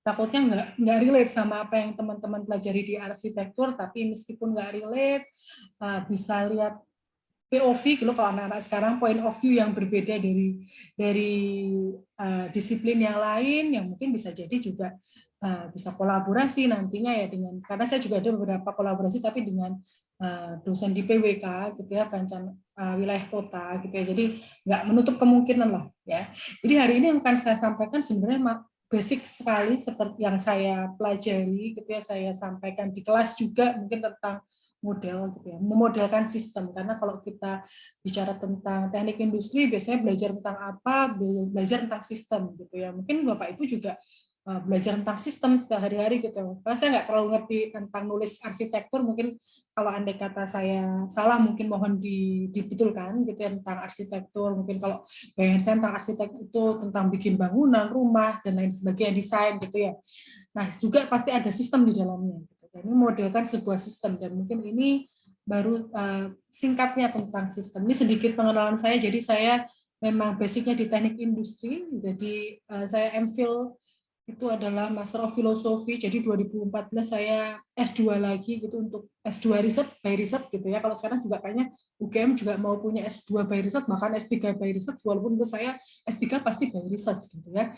takutnya nggak relate sama apa yang teman-teman pelajari di arsitektur, tapi meskipun nggak relate, bisa lihat POV gitu, kalau anak-anak sekarang point of view yang berbeda dari disiplin yang lain, yang mungkin bisa jadi juga bisa kolaborasi nantinya ya dengan, karena saya juga ada beberapa kolaborasi tapi dengan dosen di PWK gitu ya, perencanaan wilayah kota gitu ya, jadi nggak menutup kemungkinan lah ya. Jadi hari ini yang akan saya sampaikan sebenarnya basic sekali seperti yang saya pelajari gitu ya, saya sampaikan di kelas juga mungkin tentang model gitu ya, memodelkan sistem, karena kalau kita bicara tentang teknik industri biasanya belajar tentang apa, belajar tentang sistem gitu ya, mungkin Bapak Ibu juga belajar tentang sistem sehari-hari gitu ya. Karena saya nggak terlalu ngerti tentang nulis arsitektur, mungkin kalau andai kata saya salah mungkin mohon dibetulkan gitu ya, tentang arsitektur, mungkin kalau bayangan saya tentang arsitek itu tentang bikin bangunan, rumah dan lain sebagainya, desain gitu ya. Nah, juga pasti ada sistem di dalamnya. Gitu. Dan ini modelkan sebuah sistem, dan mungkin ini baru singkatnya tentang sistem. Ini sedikit pengenalan saya, jadi saya memang basicnya di teknik industri, jadi saya MPhil itu adalah Master of Philosophy, jadi 2014 saya S2 lagi gitu untuk S2 riset by riset gitu ya. Kalau sekarang juga kayaknya UGM juga mau punya S2 by riset, bahkan S3 by riset, walaupun menurut saya S3 pasti by research gitu ya.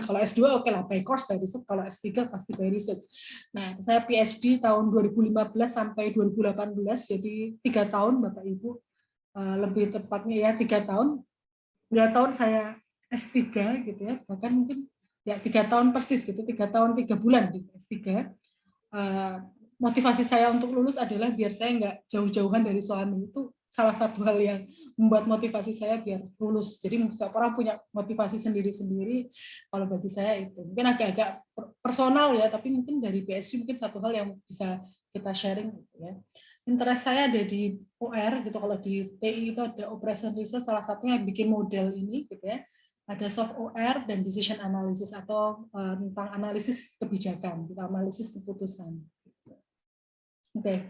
Kalau S2 oke lah by course by riset, kalau S3 pasti by research. Nah, saya PhD tahun 2015 sampai 2018, jadi 3 tahun Bapak Ibu, lebih tepatnya ya 3 tahun. 3 tahun saya S3 gitu ya, bahkan mungkin ya 3 tahun persis gitu, 3 tahun 3 bulan di S3. Motivasi saya untuk lulus adalah biar saya nggak jauh-jauhan dari suami, itu salah satu hal yang membuat motivasi saya biar lulus. Jadi setiap orang punya motivasi sendiri-sendiri, kalau bagi saya itu mungkin agak-agak personal ya, tapi mungkin dari PhD mungkin satu hal yang bisa kita sharing gitu ya. Interest saya ada di OR gitu, kalau di TI itu ada Operation Research, salah satunya bikin model ini gitu ya. Ada soft OR dan decision analysis atau tentang analisis kebijakan, analisis keputusan. Oke.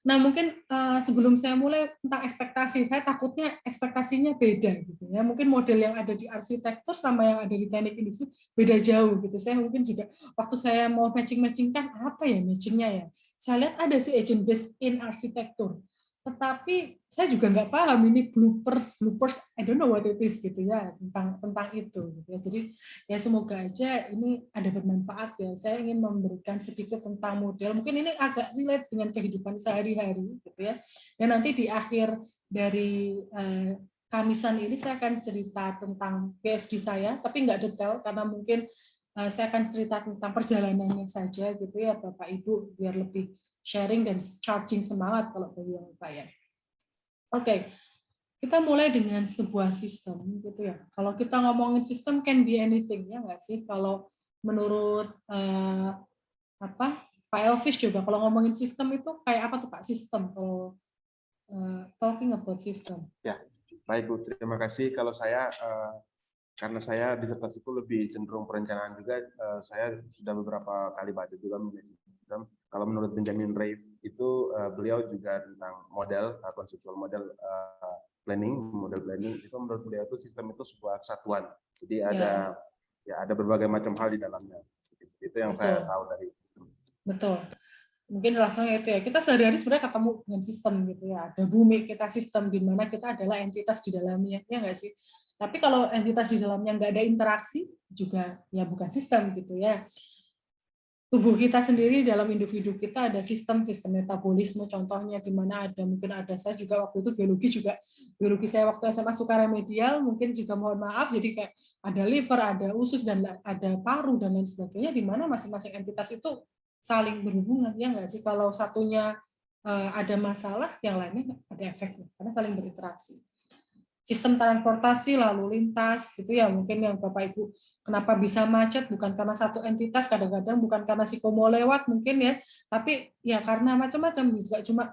Nah, mungkin sebelum saya mulai tentang ekspektasi, saya takutnya ekspektasinya beda gitu ya. Mungkin model yang ada di arsitektur sama yang ada di teknik industri beda jauh gitu. Saya mungkin juga waktu saya mau matching-matchingkan apa ya matchingnya ya. Saya lihat ada sih agent based in arsitektur. Tetapi saya juga nggak paham ini bloopers, I don't know what it is gitu ya, tentang itu gitu ya. Jadi ya semoga aja ini ada bermanfaat ya. Saya ingin memberikan sedikit tentang model, mungkin ini agak relate dengan kehidupan sehari-hari gitu ya. Dan nanti di akhir dari Kamisan ini saya akan cerita tentang PhD saya, tapi nggak detail karena mungkin saya akan cerita tentang perjalanannya saja gitu ya Bapak Ibu, biar lebih sharing dan charging semangat kalau bagi yang saya. Oke, kita mulai dengan sebuah sistem gitu ya. Kalau kita ngomongin sistem can be anything ya nggak sih? Kalau menurut Pak Elvis coba kalau ngomongin sistem itu kayak apa tuh Pak sistem? Kalau talking about system. Ya, baik Bu, terima kasih. Kalau saya karena saya disertasiku lebih cenderung perencanaan juga, saya sudah beberapa kali baca juga mengenai sistem. Kalau menurut Benjamin Raif itu beliau juga tentang model, konseptual model model planning itu menurut beliau itu sistem itu sebuah kesatuan. Jadi ada berbagai macam hal di dalamnya. Itu yang Betul. saya tahu dari sistem. Betul. Mungkin rasanya itu ya, kita sehari-hari sebenarnya ketemu dengan sistem gitu ya, ada bumi kita sistem, di mana kita adalah entitas di dalamnya, ya nggak sih? Tapi kalau entitas di dalamnya nggak ada interaksi, juga ya bukan sistem gitu ya. Tubuh kita sendiri dalam individu kita ada sistem metabolisme, contohnya di mana mungkin ada, saya juga waktu itu biologi saya waktu SMA suka remedial, mungkin juga mohon maaf, jadi kayak ada liver, ada usus, dan ada paru, dan lain sebagainya, di mana masing-masing entitas itu saling berhubungan, ya nggak sih? Kalau satunya ada masalah, yang lainnya ada efeknya, karena saling berinteraksi. Sistem transportasi lalu lintas gitu ya, mungkin yang Bapak Ibu kenapa bisa macet bukan karena satu entitas, kadang-kadang bukan karena si komo lewat mungkin ya, tapi ya karena macam-macam, juga cuma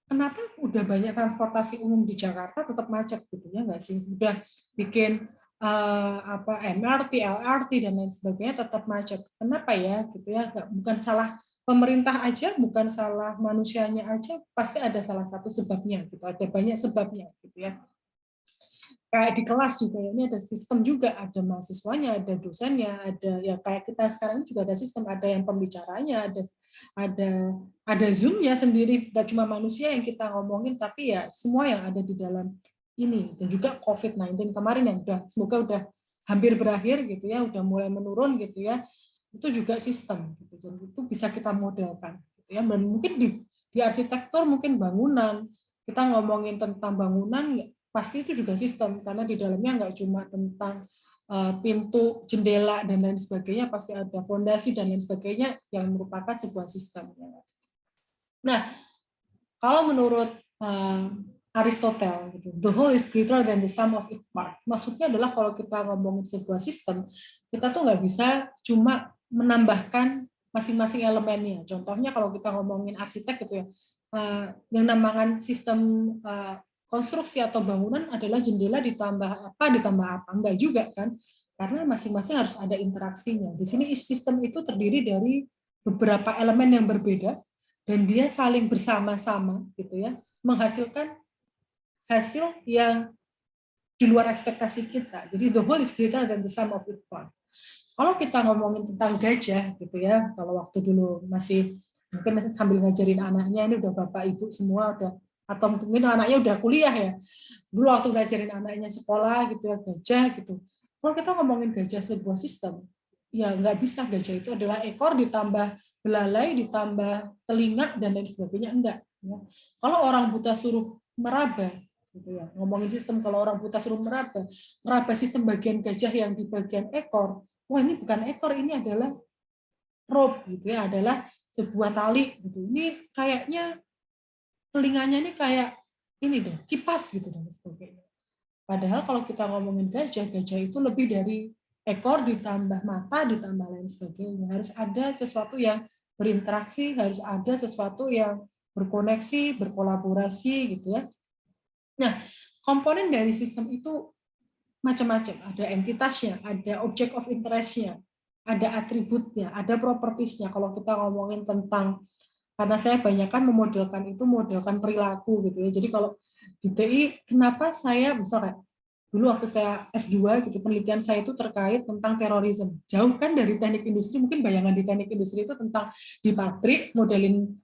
kenapa udah banyak transportasi umum di Jakarta tetap macet gitu ya nggak sih, udah bikin MRT, LRT dan lain sebagainya tetap macet, kenapa ya gitu ya, bukan salah pemerintah aja, bukan salah manusianya aja, pasti ada salah satu sebabnya gitu, ada banyak sebabnya gitu ya. kayak di kelas juga ya, ini ada sistem juga, ada mahasiswanya, ada dosennya, ada ya kayak kita sekarang ini juga ada sistem, ada yang pembicaranya, ada ada Zoom-nya sendiri, tidak cuma manusia yang kita ngomongin, tapi ya semua yang ada di dalam ini. Dan juga COVID-19 kemarin yang semoga udah hampir berakhir gitu ya, udah mulai menurun gitu ya, itu juga sistem gitu. Dan itu bisa kita modelkan gitu ya. Dan mungkin di arsitektur, mungkin bangunan, kita ngomongin tentang bangunan, pasti itu juga sistem, karena di dalamnya nggak cuma tentang pintu, jendela, dan lain sebagainya, pasti ada fondasi dan lain sebagainya yang merupakan sebuah sistem. Nah, kalau menurut Aristotle, gitu, the whole is greater than the sum of its parts. Maksudnya adalah kalau kita ngomongin sebuah sistem, kita tuh nggak bisa cuma menambahkan masing-masing elemennya. Contohnya kalau kita ngomongin arsitek gitu ya, yang namakan sistem konstruksi atau bangunan adalah jendela ditambah apa, enggak juga kan, karena masing-masing harus ada interaksinya. Di sini sistem itu terdiri dari beberapa elemen yang berbeda dan dia saling bersama-sama gitu ya, menghasilkan hasil yang di luar ekspektasi kita. Jadi the whole is greater than the sum of its parts. Kalau kita ngomongin tentang gajah gitu ya, kalau waktu dulu mungkin masih sambil ngajarin anaknya, ini udah bapak ibu semua udah, atau mungkin anaknya udah kuliah ya, dulu waktu ngajarin anaknya sekolah gitu ya, gajah gitu. Kalau kita ngomongin gajah sebuah sistem, ya nggak bisa, gajah itu adalah ekor ditambah belalai ditambah telinga dan lain sebagainya, enggak ya. Kalau orang buta suruh meraba gitu ya, ngomongin sistem, kalau orang buta suruh meraba sistem bagian gajah yang di bagian ekor, wah ini bukan ekor, ini adalah rope gitu ya, adalah sebuah tali gitu. Ini kayaknya telinganya ini kayak ini deh, kipas gitu dan sebagainya. Padahal kalau kita ngomongin gajah, gajah itu lebih dari ekor ditambah mata ditambah lain sebagainya. Harus ada sesuatu yang berinteraksi, harus ada sesuatu yang berkoneksi, berkolaborasi gitu ya. Nah, komponen dari sistem itu macam-macam. Ada entitasnya, ada object of interest-nya, ada atributnya, ada propertiesnya. Kalau kita ngomongin tentang, karena saya banyakkan modelkan perilaku gitu ya. Jadi kalau di TI, kenapa saya misalkan dulu waktu saya S2 gitu, penelitian saya itu terkait tentang terorisme. Jauh kan dari teknik industri, mungkin bayangan di teknik industri itu tentang di pabrik modelin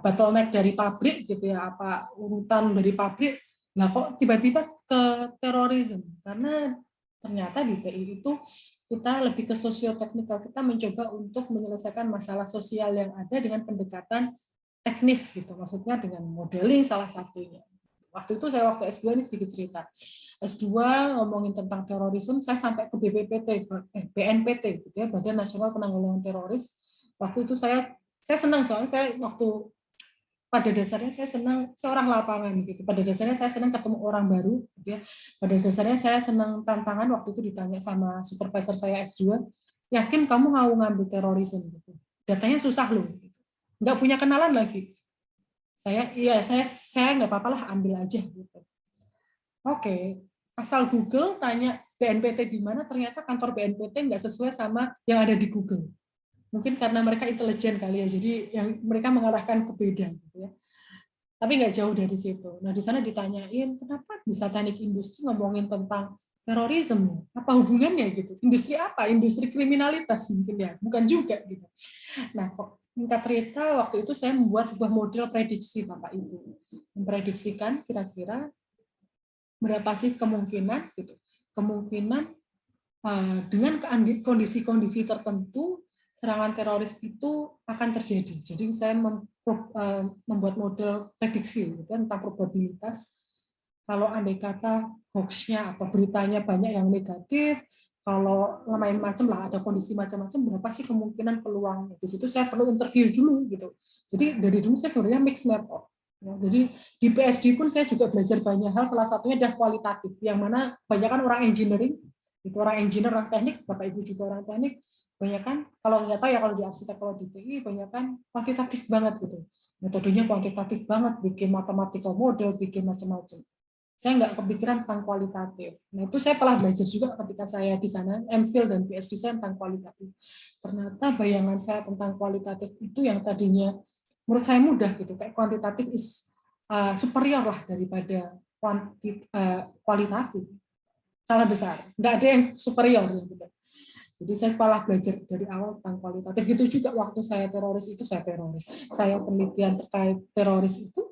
bottleneck dari pabrik gitu ya, apa urutan dari pabrik. Nah kok tiba-tiba ke terorisme, karena ternyata di TI itu kita lebih ke sosioteknikal, kita mencoba untuk menyelesaikan masalah sosial yang ada dengan pendekatan teknis gitu, maksudnya dengan modeling salah satunya. Waktu itu saya waktu S2 ini sedikit cerita. S2 ngomongin tentang terorisme, saya sampai ke BNPT gitu ya, Badan Nasional Penanggulangan Teroris. Waktu itu saya senang, soalnya saya waktu pada dasarnya saya senang, saya orang lapangan gitu. Pada dasarnya saya senang ketemu orang baru gitu ya. Pada dasarnya saya senang tantangan. Waktu itu ditanya sama supervisor saya S2, yakin kamu mau ngambil terorisme gitu. Datanya susah loh. Gitu. Nggak punya kenalan lagi. Saya nggak apa-apa lah, ambil aja gitu. Oke, asal Google tanya BNPT di mana, ternyata kantor BNPT nggak sesuai sama yang ada di Google. Mungkin karena mereka intelijen kali ya, jadi yang mereka mengarahkan ke beda gitu ya. Tapi nggak jauh dari situ. Nah di sana ditanyain kenapa bisa teknik industri ngomongin tentang terorisme, apa hubungannya gitu? Industri apa? Industri kriminalitas mungkin ya, bukan juga gitu. Nah singkat cerita waktu itu saya membuat sebuah model prediksi Bapak Ibu, memprediksikan kira-kira berapa sih kemungkinan gitu, kemungkinan dengan kondisi-kondisi tertentu serangan teroris itu akan terjadi. Jadi saya membuat model prediksi gitu, tentang probabilitas kalau andai kata hoax-nya atau beritanya banyak yang negatif, kalau main macam lah, ada kondisi macam-macam, berapa sih kemungkinan peluangnya. Di situ saya perlu interview dulu gitu. Jadi dari dulu saya sebenarnya mix method. Ya, jadi di PSD pun saya juga belajar banyak hal, salah satunya adalah kualitatif, yang mana banyak kan orang engineering, itu orang engineer, orang teknik, Bapak Ibu juga orang teknik, banyak kan, kalau nggak tahu ya kalau di arsitek, kalau di TI, banyak kan kuantitatif banget gitu. Metodenya kuantitatif banget, bikin mathematical model, bikin macam-macam. Saya nggak kepikiran tentang kualitatif. Nah itu saya telah belajar juga ketika saya di sana, MPhil dan PhD saya tentang kualitatif. Ternyata bayangan saya tentang kualitatif itu yang tadinya menurut saya mudah gitu, kayak kuantitatif is superior lah daripada kualitatif. Salah besar, nggak ada yang superior gitu. Jadi saya malah belajar dari awal tentang kualitatif. Gitu juga waktu saya teroris itu, saya penelitian terkait teroris itu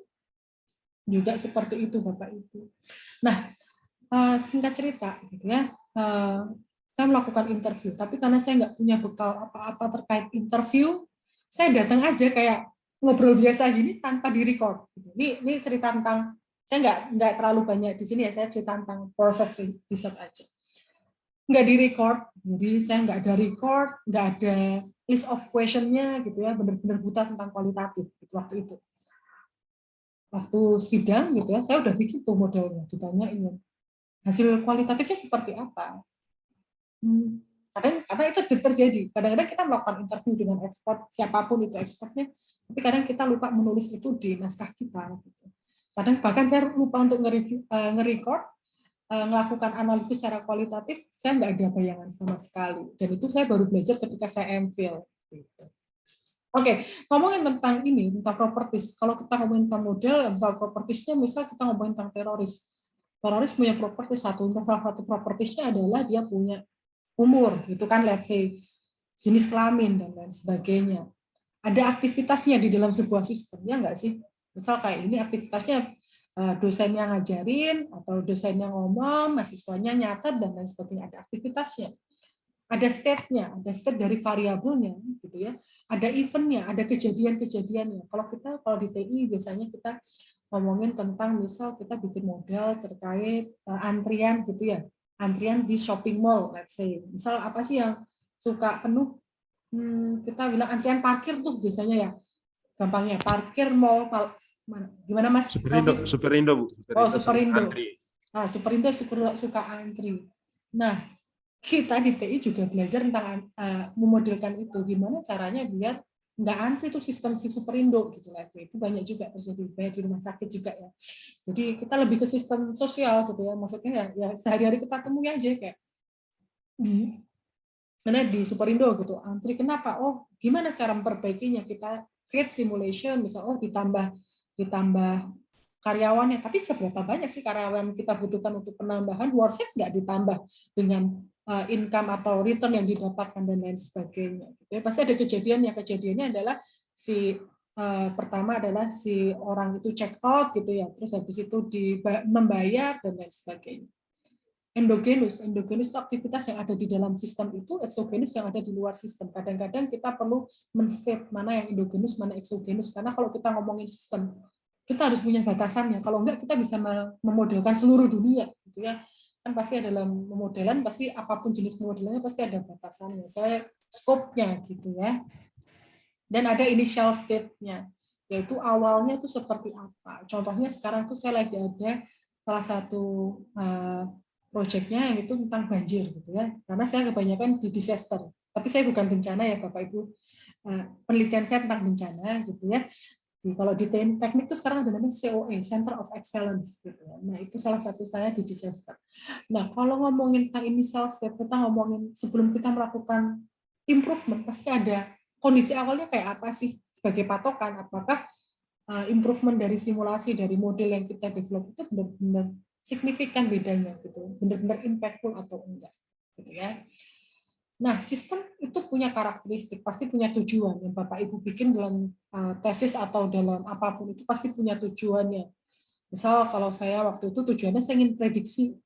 juga seperti itu Bapak Ibu. Nah, singkat cerita gitu ya, saya melakukan interview, tapi karena saya nggak punya bekal apa-apa terkait interview, saya datang aja kayak ngobrol biasa gini tanpa direcord. Ini cerita tentang, saya nggak terlalu banyak di sini ya, saya cerita tentang proses riset aja. Nggak direcord, jadi saya nggak ada record, nggak ada list of question-nya gitu ya, benar-benar buta tentang kualitatif gitu, waktu itu. Waktu sidang gitu ya, saya udah bikin tuh modelnya, ditanyain hasil kualitatifnya seperti apa. Karena itu terjadi. Kadang-kadang kita melakukan interview dengan ekspert, siapapun itu expertnya, tapi kadang kita lupa menulis itu di naskah kita. Gitu. Kadang bahkan saya lupa untuk nge-record, melakukan analisis secara kualitatif, saya nggak ada bayangan sama sekali. Dan itu saya baru belajar ketika saya MPhil. Gitu. Oke, ngomongin tentang ini, tentang properties. Kalau kita ngomongin tentang model, misal propertiesnya, misal kita ngomongin tentang teroris. Teroris punya properties satu. Salah satu propertiesnya adalah dia punya umur, gitu kan, let's say jenis kelamin dan lain sebagainya. Ada aktivitasnya di dalam sebuah sistem, ya nggak sih? Misal kayak ini aktivitasnya dosennya ngajarin atau dosennya ngomong, mahasiswanya nyatet dan lain sebagainya. Ada aktivitasnya, ada state-nya, ada state dari variabelnya, gitu ya. Ada event-nya, ada kejadian-kejadiannya. Kalau di TI biasanya kita ngomongin tentang misal kita bikin model terkait antrian gitu ya. Antrian di shopping mall, let's say. Misal apa sih yang suka penuh? Kita bilang antrian parkir tuh biasanya ya. Gampangnya parkir mall, gimana Mas? Superindo, Bu. Oh, Superindo. Antri. Nah, Superindo suka antri. Nah, kita di TI juga belajar tentang memodelkan itu. Gimana caranya biar nggak antri tuh sistem si Superindo gitu lah. Itu banyak juga terjadi, banyak di rumah sakit juga ya. Jadi kita lebih ke sistem sosial gitu ya. Maksudnya ya sehari-hari kita temui aja kayak mana di Superindo gitu. Antri kenapa? Oh, gimana cara memperbaikinya? Kita create simulation, misal ditambah karyawannya. Tapi seberapa banyak sih karyawan kita butuhkan untuk penambahan? Worth it nggak ditambah dengan income atau return yang didapatkan dan lain sebagainya. Gitu. Pasti ada kejadiannya adalah pertama adalah si orang itu check out gitu ya, terus habis itu membayar dan lain sebagainya. Endogenus itu aktivitas yang ada di dalam sistem itu, eksogenus yang ada di luar sistem. Kadang-kadang kita perlu men-state mana yang endogenus, mana eksogenus, karena kalau kita ngomongin sistem, kita harus punya batasannya. Kalau enggak, kita bisa memodelkan seluruh dunia, gitu ya. Kan pasti dalam pemodelan, pasti apapun jenis pemodelannya pasti ada batasannya. Saya scope-nya, gitu ya. Dan ada initial state-nya, yaitu awalnya itu seperti apa. Contohnya sekarang tuh saya lagi ada salah satu proyeknya yang itu tentang banjir gitu ya, karena saya kebanyakan di disaster, tapi saya bukan bencana ya Bapak Ibu, penelitian saya tentang bencana gitu ya. Kalau di teknik itu sekarang ada namanya COE, Center of Excellence gitu ya. Nah itu salah satu saya di disaster. Nah kalau ngomongin tentang initial step, kita ngomongin sebelum kita melakukan improvement pasti ada kondisi awalnya kayak apa sih sebagai patokan, apakah improvement dari simulasi dari model yang kita develop itu benar-benar signifikan bedanya gitu, benar-benar impactful atau enggak gitu ya. Nah, sistem itu punya karakteristik, pasti punya tujuan yang Bapak Ibu bikin dalam tesis atau dalam apapun itu pasti punya tujuannya. Misal kalau saya waktu itu tujuannya saya ingin prediksi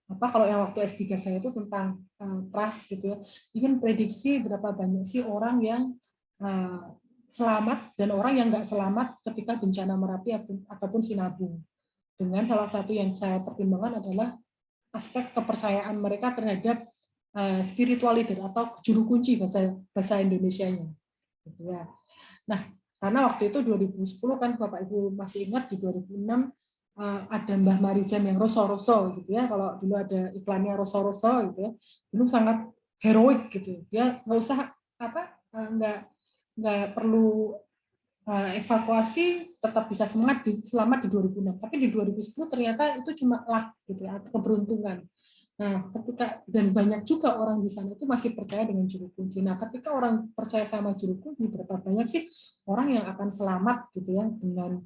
kalau yang waktu S3 saya itu tentang trust gitu ya, ingin prediksi berapa banyak sih orang yang selamat dan orang yang nggak selamat ketika bencana Merapi ataupun Sinabung. Dengan salah satu yang saya pertimbangkan adalah aspek kepercayaan mereka terhadap spiritual leader atau juru kunci bahasa Indonesianya. Gitu ya. Nah, karena waktu itu 2010 kan Bapak Ibu masih ingat di 2006 ada Mbah Marijan yang roso-roso gitu ya. Kalau dulu ada iklannya roso-roso gitu ya. Dulu sangat heroik gitu. Dia nggak usah nggak perlu evakuasi, tetap bisa selamat di 2006. Tapi di 2010 ternyata itu cuma luck gitu ya, keberuntungan. Nah, dan banyak juga orang di sana itu masih percaya dengan juru kunci. Nah, ketika orang percaya sama juru kunci, berapa banyak sih orang yang akan selamat gitu ya dengan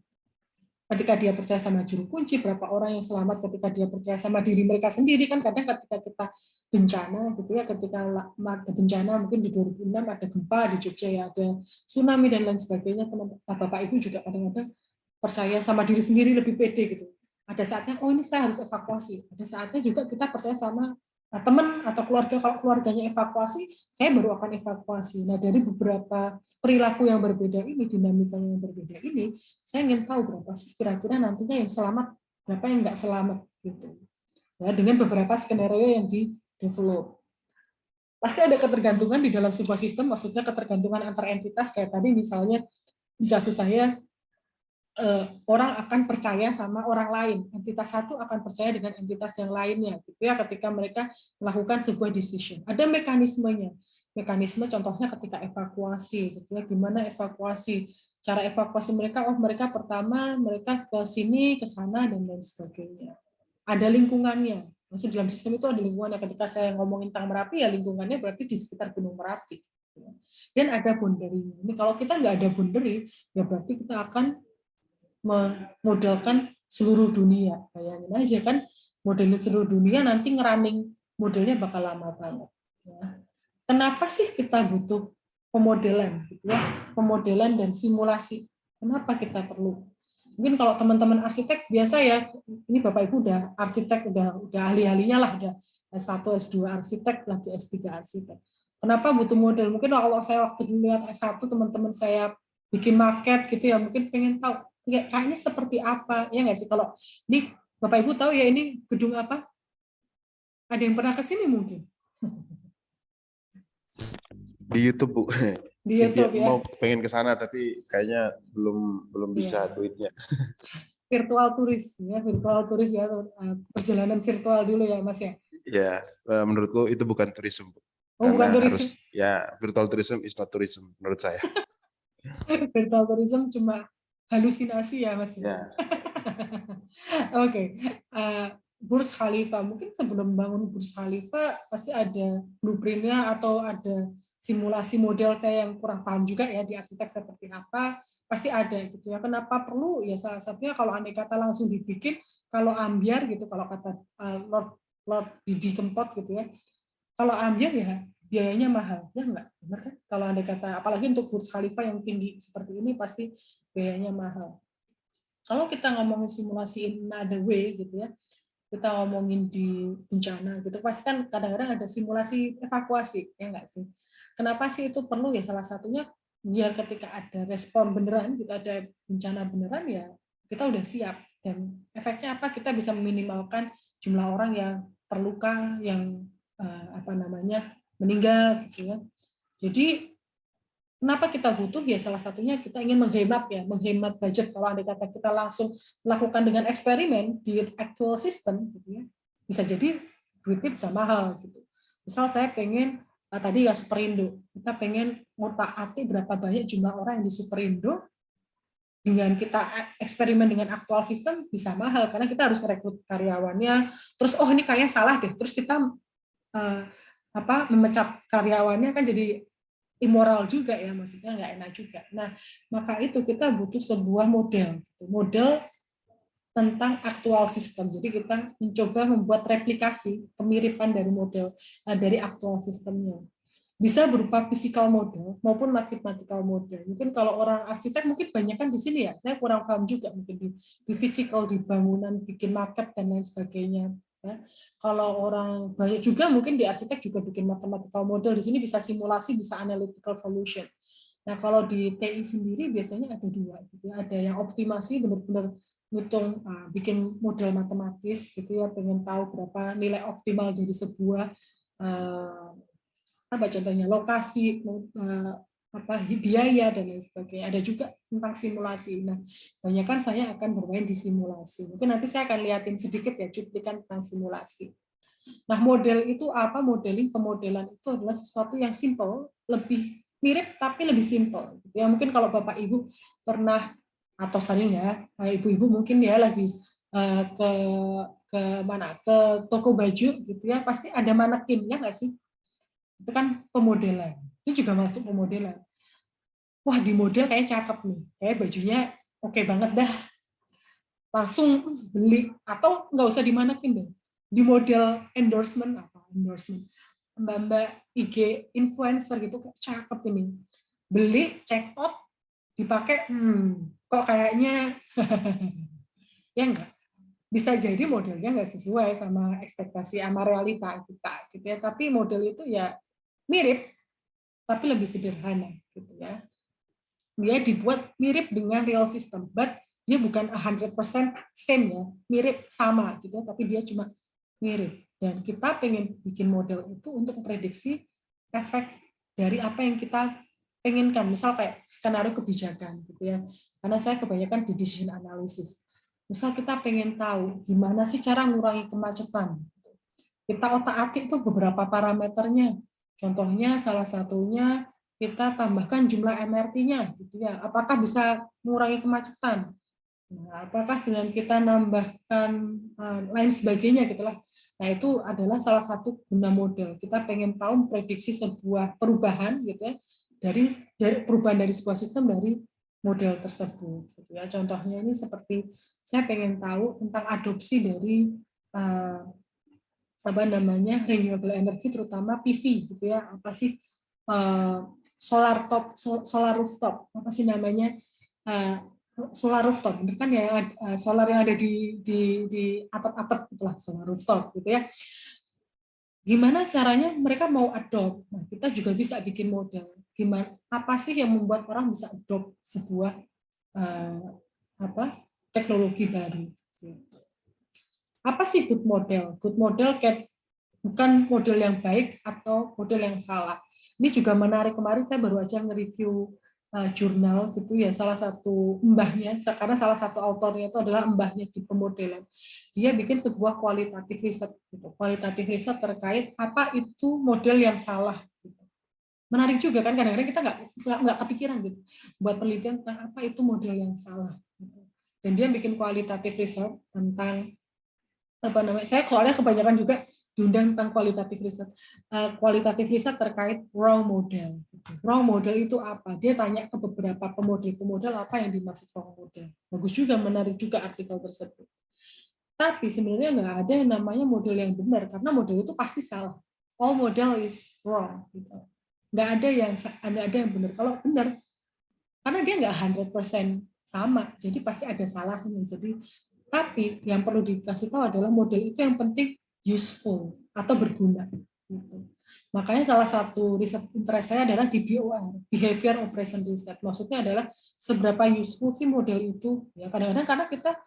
ketika dia percaya sama juru kunci, berapa orang yang selamat ketika dia percaya sama diri mereka sendiri. Kan kadang ketika kita bencana gitu ya, ketika ada bencana mungkin di 2006 ada gempa di Jogja ya, ada tsunami dan lain sebagainya, teman Bapak Ibu juga kadang-kadang percaya sama diri sendiri, lebih pede gitu. Ada saatnya oh ini saya harus evakuasi, ada saatnya juga kita percaya sama teman atau keluarga, kalau keluarganya evakuasi, saya baru akan evakuasi. Nah, dari beberapa perilaku yang berbeda ini, dinamika yang berbeda ini, saya ingin tahu berapa sih kira-kira nantinya yang selamat, berapa yang nggak selamat gitu. Ya, dengan beberapa skenario yang di develop. Pasti ada ketergantungan di dalam sebuah sistem, maksudnya ketergantungan antar entitas kayak tadi misalnya di kasus saya, orang akan percaya sama orang lain, entitas satu akan percaya dengan entitas yang lainnya, gitu ya, ketika mereka melakukan sebuah decision. Ada mekanismenya, mekanisme contohnya ketika evakuasi, gitu ya, gimana evakuasi, cara evakuasi mereka, oh mereka pertama mereka ke sini, ke sana dan lain sebagainya. Ada lingkungannya, maksud dalam sistem itu ada lingkungannya. Ketika saya ngomongin tentang Merapi, ya lingkungannya berarti di sekitar Gunung Merapi. Dan ada boundary. Ini kalau kita nggak ada boundary, ya berarti kita akan memodalkan seluruh dunia. Bayangin aja kan, modelin seluruh dunia nanti ngerunning modelnya bakal lama banget. Ya. Kenapa sih kita butuh pemodelan, gitu ya? Pemodelan dan simulasi. Kenapa kita perlu? Mungkin kalau teman-teman arsitek biasa ya, ini Bapak Ibu udah arsitek, udah ahli-ahlinya lah, udah S1, S2 arsitek, lagi S3 arsitek. Kenapa butuh model? Mungkin kalau saya waktu dulu lihat S1 teman-teman saya bikin maket gitu ya, mungkin pengen tahu ya, kayaknya seperti apa, ya nggak sih? Kalau ini Bapak Ibu tahu ya ini gedung apa? Ada yang pernah ke sini mungkin? Di YouTube, Bu. Di YouTube ya? Mau pengen ke sana tapi kayaknya belum bisa duitnya. Virtual turis ya, virtual turis ya, perjalanan virtual dulu ya Mas ya. Ya, menurutku itu bukan tourism. Oh, bukan turis. Harus ya, virtual tourism is not tourism menurut saya. Virtual tourism cuma halusinasi ya Mas. Ya. Oke. Burj Khalifa, mungkin sebelum bangun Burj Khalifa pasti ada blueprint-nya atau ada simulasi model, saya yang kurang paham juga ya di arsitek seperti apa, pasti ada gitu ya. Kenapa perlu? Ya salah satunya kalau andai kata langsung dibikin, kalau ambyar gitu, kalau kata Lord Didi Kempot gitu ya, kalau ambyar ya biayanya mahal, ya enggak? Benar kan? Kalau andai kata, apalagi untuk Burj Khalifa yang tinggi seperti ini pasti biayanya mahal. Kalau kita ngomongin simulasi in another way gitu ya, kita ngomongin di bencana gitu, pasti kan kadang-kadang ada simulasi evakuasi, ya enggak sih? Kenapa sih itu perlu ya? Salah satunya biar ketika ada respon beneran, kita ada bencana beneran ya kita udah siap, dan efeknya apa? Kita bisa meminimalkan jumlah orang yang terluka, yang meninggal gitu ya. Jadi kenapa kita butuh ya, salah satunya kita ingin menghemat budget. Kalau andai kata kita langsung melakukan dengan eksperimen di actual system gitu ya, bisa jadi duitnya bisa mahal gitu. Misal saya pengen tadi ya Superindo, kita pengen ngotak-atik berapa banyak jumlah orang yang di Superindo, dengan kita eksperimen dengan aktual sistem bisa mahal karena kita harus merekrut karyawannya, terus oh ini kayaknya salah deh, terus kita memecat karyawannya, kan jadi immoral juga ya, maksudnya nggak enak juga. Nah, maka itu kita butuh sebuah model tentang aktual sistem. Jadi kita mencoba membuat replikasi kemiripan dari model dari aktual sistemnya. Bisa berupa physical model maupun mathematical model. Mungkin kalau orang arsitek mungkin banyak kan di sini ya, saya kurang paham juga mungkin di physical, di bangunan, bikin market dan lain sebagainya. Ya. Kalau orang banyak juga mungkin di arsitek juga bikin mathematical model, di sini bisa simulasi, bisa analytical solution. Nah kalau di TI sendiri biasanya ada dua, gitu ya. Ada yang optimasi benar-benar ngitung, bikin model matematis gitu ya, pengen tahu berapa nilai optimal dari sebuah contohnya lokasi, biaya dan lain sebagainya. Ada juga tentang simulasi. Nah, banyak kan saya akan bermain di simulasi. Mungkin nanti saya akan lihatin sedikit ya cuplikan tentang simulasi. Nah, model itu apa? Pemodelan itu adalah sesuatu yang simple, lebih mirip tapi lebih simple. Ya mungkin kalau Bapak Ibu pernah atau sering ya, ibu-ibu mungkin ya lagi ke toko baju gitu ya, pasti ada manekinnya nggak sih? Itu kan pemodelan, itu juga masuk pemodelan. Wah di model kayak cakep nih, kayak bajunya oke banget dah. langsung beli, atau nggak usah dimanakin deh, di model endorsement, mbak-mbak IG influencer gitu, kayak cakep ini, beli check out dipakai, kok kayaknya ya enggak, bisa jadi modelnya nggak sesuai sama ekspektasi sama realita kita gitu ya, tapi model itu ya mirip tapi lebih sederhana gitu ya. Dia dibuat mirip dengan real system, but dia bukan 100% same ya, mirip sama gitu, tapi dia cuma mirip. Dan kita pengen bikin model itu untuk memprediksi efek dari apa yang kita penginkan, misal kayak skenario kebijakan gitu ya. Karena saya kebanyakan di decision analysis. Misal kita pengen tahu gimana sih cara ngurangi kemacetan. Kita otak-atik itu beberapa parameternya. Contohnya salah satunya kita tambahkan jumlah MRT-nya gitu ya. Apakah bisa mengurangi kemacetan? Nah, apakah dengan kita nambahkan lain sebagainya gitulah. Nah, itu adalah salah satu guna model. Kita pengen tahu prediksi sebuah perubahan gitu ya, dari perubahan dari sebuah sistem dari model tersebut gitu ya. Contohnya ini seperti saya pengen tahu tentang adopsi dari renewable energy, terutama PV gitu ya. Apa sih solar rooftop, apa sih namanya, solar rooftop, benar kan ya, solar yang ada di atap-atap, itulah solar rooftop gitu ya. Gimana caranya mereka mau adopt? Nah, kita juga bisa bikin model. Gimana, apa sih yang membuat orang bisa adopt sebuah teknologi baru? Apa sih good model? Good model kayak bukan model yang baik atau model yang salah. Ini juga menarik, kemarin saya baru aja nge-review jurnal gitu ya, salah satu mbahnya, karena salah satu autornya itu adalah mbahnya di pemodelan. Dia bikin sebuah kualitatif riset gitu. Kualitatif riset terkait apa itu model yang salah gitu. Menarik juga kan, kadang-kadang kita nggak kepikiran gitu buat penelitian tentang apa itu model yang salah gitu. Dan dia bikin kualitatif riset tentang saya soalnya kebanyakan juga diundang tentang kualitatif riset terkait wrong model. Wrong model itu apa? Dia tanya ke beberapa pemodel apa yang dimaksud wrong model. Bagus juga, menarik juga artikel tersebut. Tapi sebenarnya nggak ada yang namanya model yang benar, karena model itu pasti salah. All model is wrong. Nggak ada yang benar. Kalau benar, karena dia nggak 100% sama, jadi pasti ada salahnya. Tapi yang perlu dikasih tahu adalah model itu yang penting useful atau berguna. Gitu. Makanya salah satu riset interest saya adalah di BOR, Behavior Operation Research. Maksudnya adalah seberapa useful sih model itu. Ya, kadang-kadang karena kita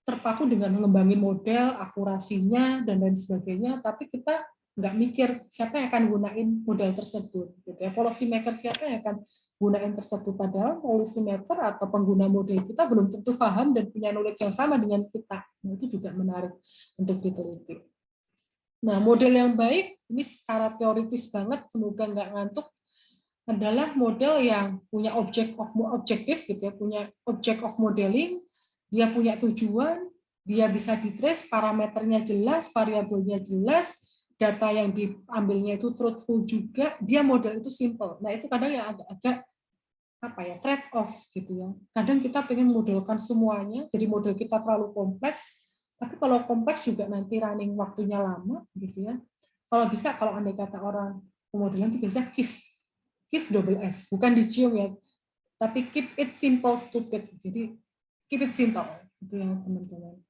terpaku dengan mengembangin model, akurasinya, dan lain sebagainya, tapi kita nggak mikir siapa yang akan gunain model tersebut. Gitu ya. Policy maker siapa yang akan gunain tersebut, padahal policy maker atau pengguna model kita belum tentu paham dan punya knowledge yang sama dengan kita. Nah, itu juga menarik untuk diteliti. Nah, model yang baik ini secara teoritis banget, semoga nggak ngantuk, adalah model yang punya objektif gitu ya, punya object of modeling, dia punya tujuan, dia bisa ditrace, parameternya jelas, variabelnya jelas, data yang diambilnya itu truthful juga, dia model itu simple. Nah, itu kadang yang agak-agak trade off gitu ya. Kadang kita pengen modelkan semuanya, jadi model kita terlalu kompleks, tapi kalau kompleks juga nanti running waktunya lama gitu ya. Kalau bisa, kalau andai kata orang pemodelan itu biasa KISS double S, bukan dicium ya, tapi keep it simple stupid. Jadi keep it simple gitu ya teman-teman.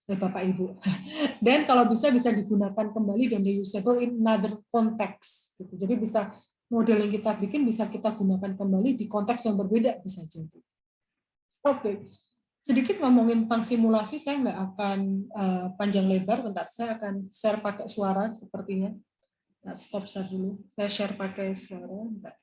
Bapak Ibu. Dan kalau bisa digunakan kembali dan usable in another context. Gitu. Jadi bisa model yang kita bikin bisa kita gunakan kembali di konteks yang berbeda bisa jadi. Oke, sedikit ngomongin tentang simulasi, saya nggak akan panjang lebar. Bentar, saya akan share pakai suara sepertinya. Nah, stop share dulu. Saya share pakai suara. Bentar.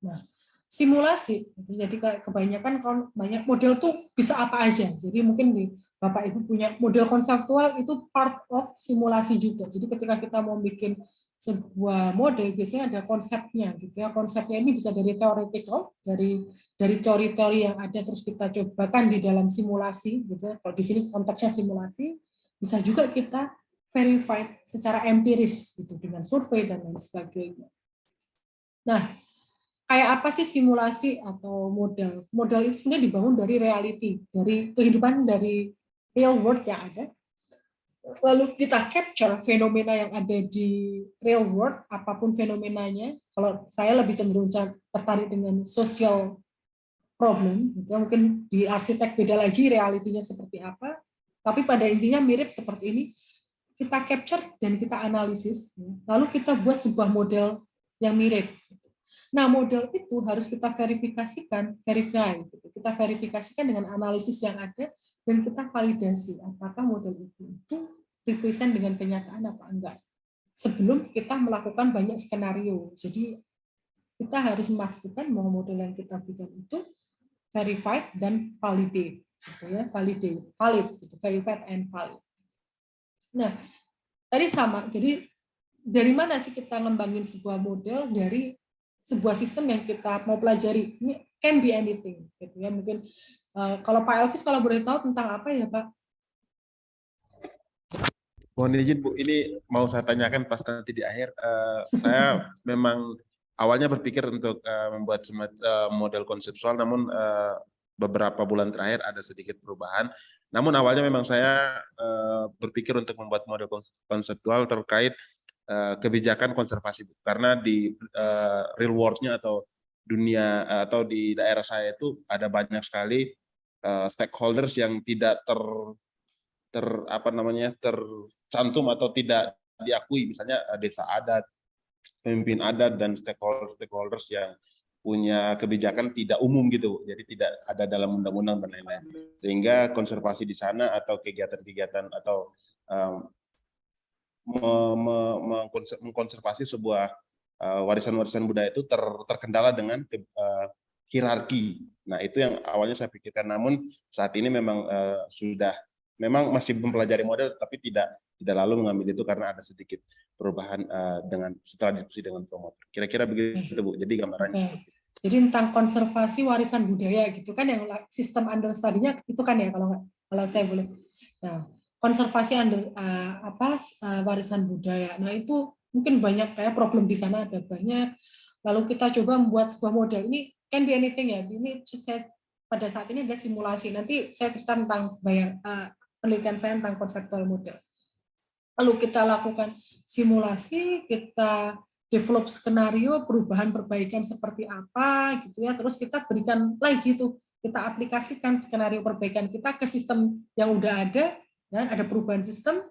Nah, simulasi. Jadi kayak kebanyakan banyak model tuh bisa apa aja. Jadi mungkin di Bapak Ibu punya model konseptual itu part of simulasi juga. Jadi ketika kita mau bikin sebuah model biasanya ada konsepnya gitu ya. Konsepnya ini bisa dari theoretical, dari teori-teori yang ada terus kita cobakan di dalam simulasi gitu ya. Kalau di sini konteksnya simulasi, bisa juga kita verified secara empiris gitu dengan survei dan lain sebagainya. Nah, kayak apa sih simulasi atau model? Model itu sebenarnya dibangun dari reality, dari kehidupan, dari real world yang ada. Lalu kita capture fenomena yang ada di real world, apapun fenomenanya. Kalau saya lebih cenderung tertarik dengan social problem, gitu. Mungkin di arsitek beda lagi realitinya seperti apa, tapi pada intinya mirip seperti ini. Kita capture dan kita analisis, lalu kita buat sebuah model yang mirip. Nah, model itu harus kita verifikasikan, kita verifikasikan dengan analisis yang ada dan kita validasi apakah model itu represent dengan kenyataan apa enggak. Sebelum kita melakukan banyak skenario. Jadi kita harus memastikan bahwa model yang kita berikan itu verified dan validate, gitu ya, valid, gitu, verified and valid. Nah, tadi sama. Jadi dari mana sih kita ngembangin sebuah model dari sebuah sistem yang kita mau pelajari? Ini can be anything, gitu ya. Mungkin kalau Pak Elvis kalau boleh tahu tentang apa ya, Pak? Mohon izin Bu, ini mau saya tanyakan pas nanti di akhir. Saya memang awalnya berpikir untuk membuat model konseptual, namun beberapa bulan terakhir ada sedikit perubahan. Namun awalnya memang saya berpikir untuk membuat model konseptual terkait kebijakan konservasi, karena di real world-nya atau dunia atau di daerah saya itu ada banyak sekali stakeholders yang tidak tercantum atau tidak diakui, misalnya desa adat, pemimpin adat, dan stakeholders yang punya kebijakan tidak umum gitu, jadi tidak ada dalam undang-undang dan lain-lain, sehingga konservasi di sana atau kegiatan-kegiatan atau mengkonservasi sebuah warisan-warisan budaya itu terkendala dengan hierarki. Nah, itu yang awalnya saya pikirkan, namun saat ini memang memang masih mempelajari model, tapi tidak lalu mengambil itu karena ada sedikit perubahan dengan setelah diskusi dengan promotor. Kira-kira begitu Bu. Jadi gambarannya seperti itu. Jadi tentang konservasi warisan budaya gitu kan, yang sistem understudy-nya itu kan ya, kalau saya boleh. Nah, konservasi warisan budaya. Nah, itu mungkin banyak kayak problem di sana, ada banyak. Lalu kita coba membuat sebuah model. Ini can be anything ya. Ini saya pada saat ini ada simulasi. Nanti saya cerita tentang penelitian saya tentang konseptual model. Lalu kita lakukan simulasi, kita develop skenario perubahan perbaikan seperti apa gitu ya. Terus kita berikan lagi tuh, kita aplikasikan skenario perbaikan kita ke sistem yang udah ada, dan ada perubahan sistem,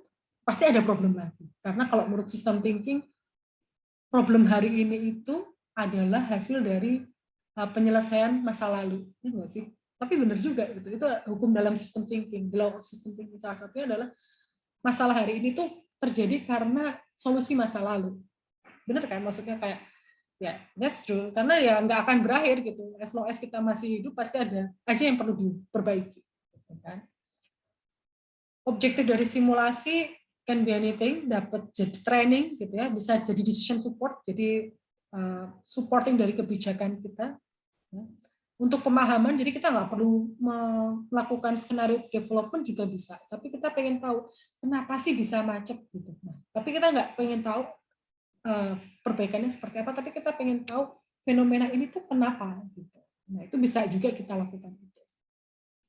pasti ada problem lagi. Karena kalau menurut sistem thinking, problem hari ini itu adalah hasil dari penyelesaian masa lalu, ya nggak sih? Tapi benar juga gitu. Itu hukum dalam sistem thinking. Dalam sistem thinking salah satunya adalah masalah hari ini tuh terjadi karena solusi masa lalu. Benar kan? Maksudnya kayak, ya, that's true. Karena ya nggak akan berakhir gitu. As long as kita masih hidup, pasti ada aja yang perlu diperbaiki. Gitu kan? Objektif dari simulasi can be anything, dapat jadi training, gitu ya, bisa jadi decision support, jadi supporting dari kebijakan kita. Ya. Untuk pemahaman, jadi kita nggak perlu melakukan skenario development juga bisa, tapi kita pengen tahu kenapa sih bisa macet gitu. Nah, tapi kita nggak pengen tahu perbaikannya seperti apa, tapi kita pengen tahu fenomena ini tuh kenapa gitu. Nah, itu bisa juga kita lakukan.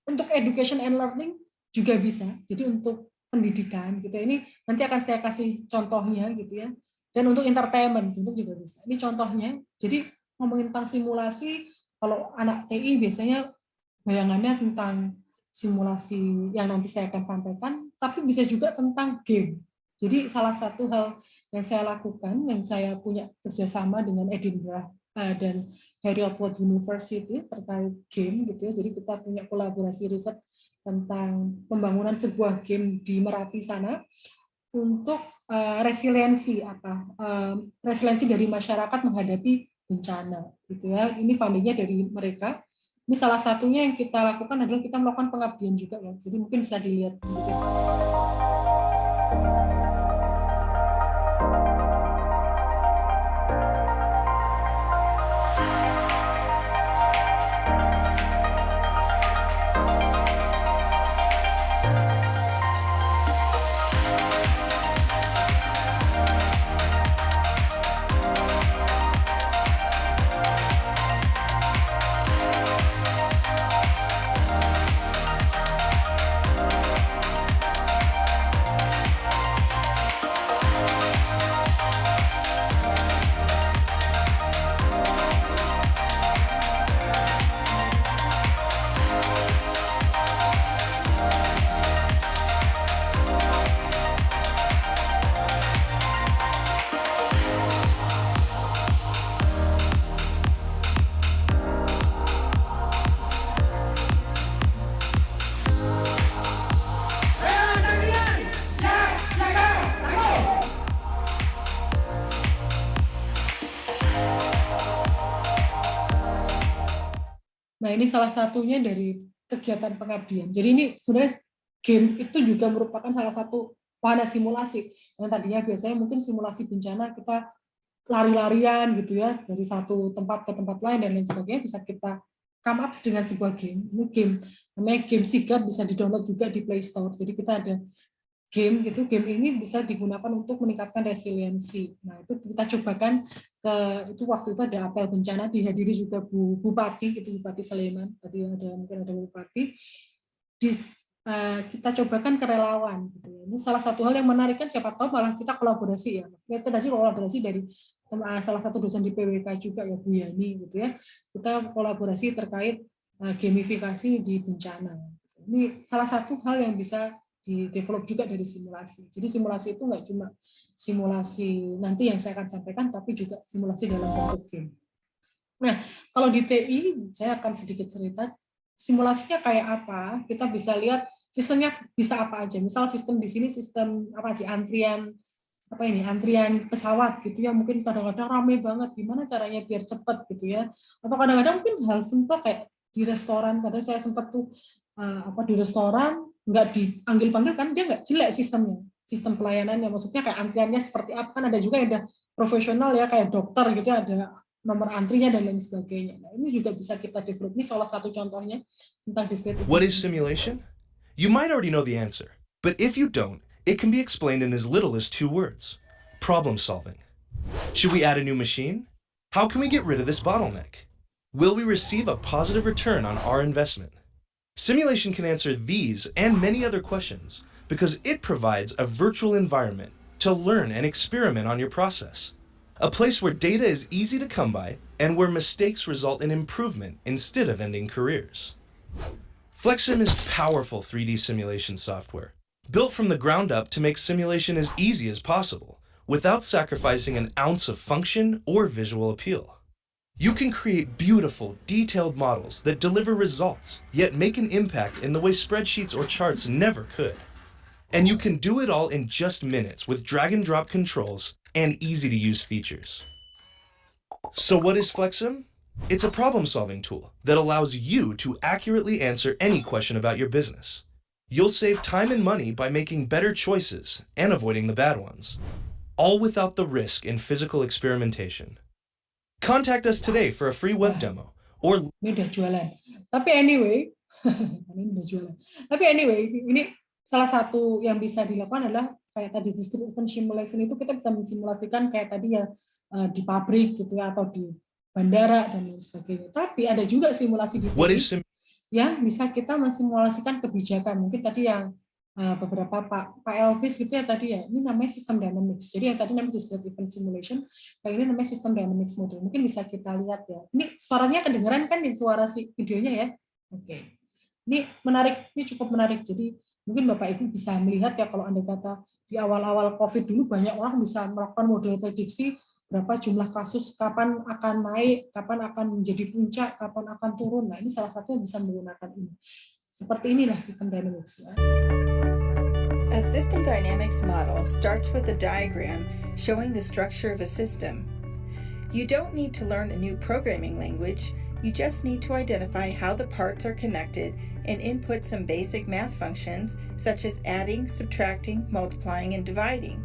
Untuk education and learning juga bisa. Jadi untuk pendidikan gitu. Ini nanti akan saya kasih contohnya gitu ya. Dan untuk entertainment juga bisa. Ini contohnya. Jadi ngomongin tentang simulasi, kalau anak TI biasanya bayangannya tentang simulasi yang nanti saya akan sampaikan, tapi bisa juga tentang game. Jadi salah satu hal yang saya lakukan, yang saya punya kerjasama dengan Edinburgh dan Harriet Watt University terkait game gitu ya. Jadi kita punya kolaborasi riset tentang pembangunan sebuah game di Merapi sana untuk resiliensi dari masyarakat menghadapi bencana gitu ya. Ini fundingnya dari mereka. Ini salah satunya yang kita lakukan adalah kita melakukan pengabdian juga ya. Jadi mungkin bisa dilihat sedikit. Nah, ini salah satunya dari kegiatan pengabdian. Jadi ini sebenarnya game itu juga merupakan salah satu wahana simulasi. Yang tadinya biasanya mungkin simulasi bencana kita lari-larian gitu ya, dari satu tempat ke tempat lain dan lain sebagainya, bisa kita come up dengan sebuah game. Ini game namanya game Sigap, bisa di-download juga di Play Store. Jadi kita ada game gitu, game ini bisa digunakan untuk meningkatkan resiliensi. Nah, itu kita cobakan itu waktu itu ada apel bencana, dihadiri juga Bupati, itu Bupati Sleman, tadi mungkin ada Bupati. Kita cobakan ke relawan gitu. Ini salah satu hal yang menarik, kan siapa tahu malah kita kolaborasi ya. Itu tadi kolaborasi dari salah satu dosen di PWK juga ya, Bu Yani gitu ya. Kita kolaborasi terkait gamifikasi di bencana. Ini salah satu hal yang bisa di-develop juga dari simulasi. Jadi simulasi itu nggak cuma simulasi nanti yang saya akan sampaikan, tapi juga simulasi dalam bentuk game. Nah, kalau di TI, saya akan sedikit cerita, simulasinya kayak apa, kita bisa lihat sistemnya bisa apa aja. Misal sistem di sini sistem apa sih, antrian pesawat gitu ya, mungkin kadang-kadang ramai banget, gimana caranya biar cepat gitu ya. Atau kadang-kadang mungkin hal simpel kayak di restoran, kadang saya sempat tuh di restoran nggak dipanggil-panggil, kan dia nggak jelek sistemnya, sistem pelayanannya, maksudnya kayak antriannya seperti apa, kan ada juga yang udah profesional ya, kayak dokter gitu, ada nomor antrinya dan lain sebagainya. Nah, ini juga bisa kita develop, ini salah satu contohnya tentang descriptive. What is simulation? You might already know the answer, but if you don't, it can be explained in as little as 2 words. Problem solving. Should we add a new machine? How can we get rid of this bottleneck? Will we receive a positive return on our investment? Simulation can answer these and many other questions because it provides a virtual environment to learn and experiment on your process. A place where data is easy to come by and where mistakes result in improvement instead of ending careers. FlexSim is powerful 3D simulation software, built from the ground up to make simulation as easy as possible, without sacrificing an ounce of function or visual appeal. You can create beautiful, detailed models that deliver results, yet make an impact in the way spreadsheets or charts never could. And you can do it all in just minutes with drag and drop controls and easy-to-use features. So what is FlexSim? It's a problem-solving tool that allows you to accurately answer any question about your business. You'll save time and money by making better choices and avoiding the bad ones, all without the risk in physical experimentation. Contact us today for a free web demo or ini udah jualan. Tapi anyway, ini udah jualan. Tapi anyway, ini salah satu yang bisa dilakukan adalah kayak tadi description simulation, itu kita bisa mensimulasikan kayak tadi ya di pabrik gitu ya, atau di bandara dan lain sebagainya. Tapi ada juga simulasi di yang bisa kita mensimulasikan kebijakan. Mungkin tadi yang beberapa Pak Elvis gitu ya tadi ya, ini namanya sistem dynamics. Jadi yang tadi namanya discrete event simulation, yang ini namanya sistem dynamics model. Mungkin bisa kita lihat ya. Ini suaranya kedengeran kan di suara si videonya ya? Oke. Ini menarik, ini cukup menarik. Jadi mungkin Bapak Ibu bisa melihat ya, kalau Anda kata di awal-awal COVID dulu banyak orang bisa melakukan model prediksi berapa jumlah kasus, kapan akan naik, kapan akan menjadi puncak, kapan akan turun. Nah, ini salah satu yang bisa menggunakan ini. Seperti inilah sistem dynamics ya. A system dynamics model starts with a diagram showing the structure of a system. You don't need to learn a new programming language, you just need to identify how the parts are connected and input some basic math functions such as adding, subtracting, multiplying, and dividing.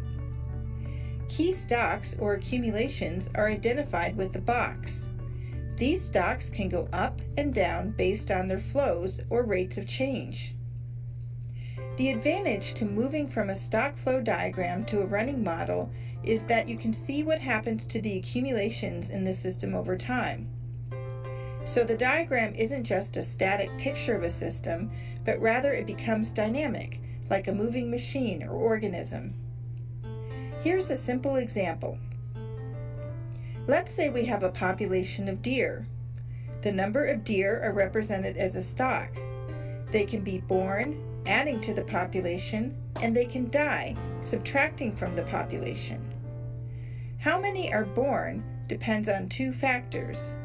Key stocks or accumulations are identified with the box. These stocks can go up and down based on their flows or rates of change. The advantage to moving from a stock flow diagram to a running model is that you can see what happens to the accumulations in the system over time. So the diagram isn't just a static picture of a system, but rather it becomes dynamic, like a moving machine or organism. Here's a simple example. Let's say we have a population of deer. The number of deer are represented as a stock. They can be born, adding to the population, and they can die, subtracting from the population. How many are born depends on 2 factors: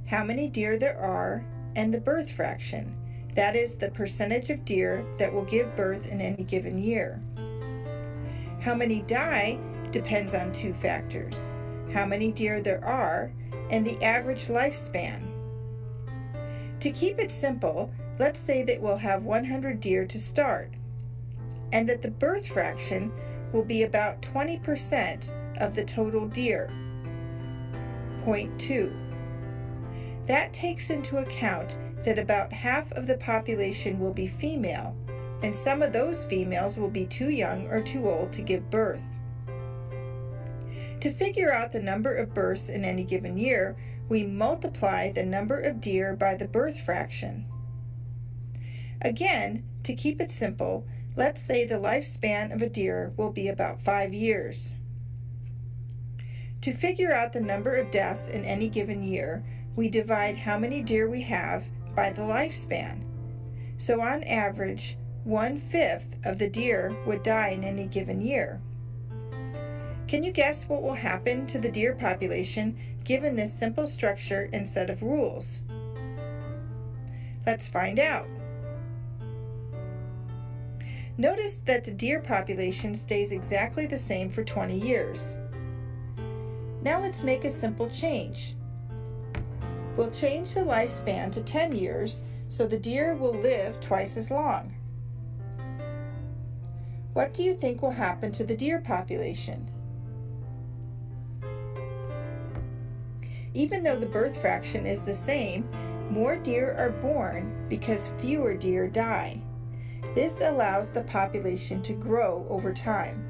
how many deer there are and the birth fraction, that is, the percentage of deer that will give birth in any given year. How many die depends on 2 factors: how many deer there are and the average lifespan. To keep it simple, let's say that we'll have 100 deer to start, and that the birth fraction will be about 20% of the total deer, 0.2. That takes into account that about half of the population will be female, and some of those females will be too young or too old to give birth. To figure out the number of births in any given year, we multiply the number of deer by the birth fraction. Again, to keep it simple, let's say the lifespan of a deer will be about 5 years. To figure out the number of deaths in any given year, we divide how many deer we have by the lifespan. So on average, 1/5 of the deer would die in any given year. Can you guess what will happen to the deer population given this simple structure and set of rules? Let's find out. Notice that the deer population stays exactly the same for 20 years. Now let's make a simple change. We'll change the lifespan to 10 years so the deer will live twice as long. What do you think will happen to the deer population? Even though the birth fraction is the same, more deer are born because fewer deer die. This allows the population to grow over time.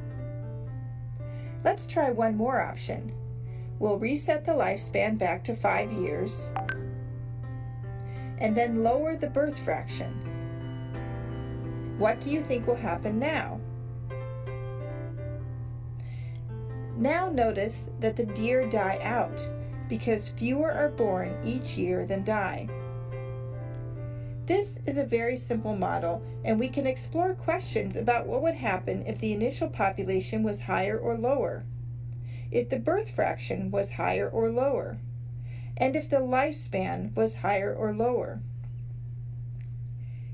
Let's try one more option. We'll reset the lifespan back to 5 years and then lower the birth fraction. What do you think will happen now? Now notice that the deer die out because fewer are born each year than die. This is a very simple model, and we can explore questions about what would happen if the initial population was higher or lower, if the birth fraction was higher or lower, and if the lifespan was higher or lower.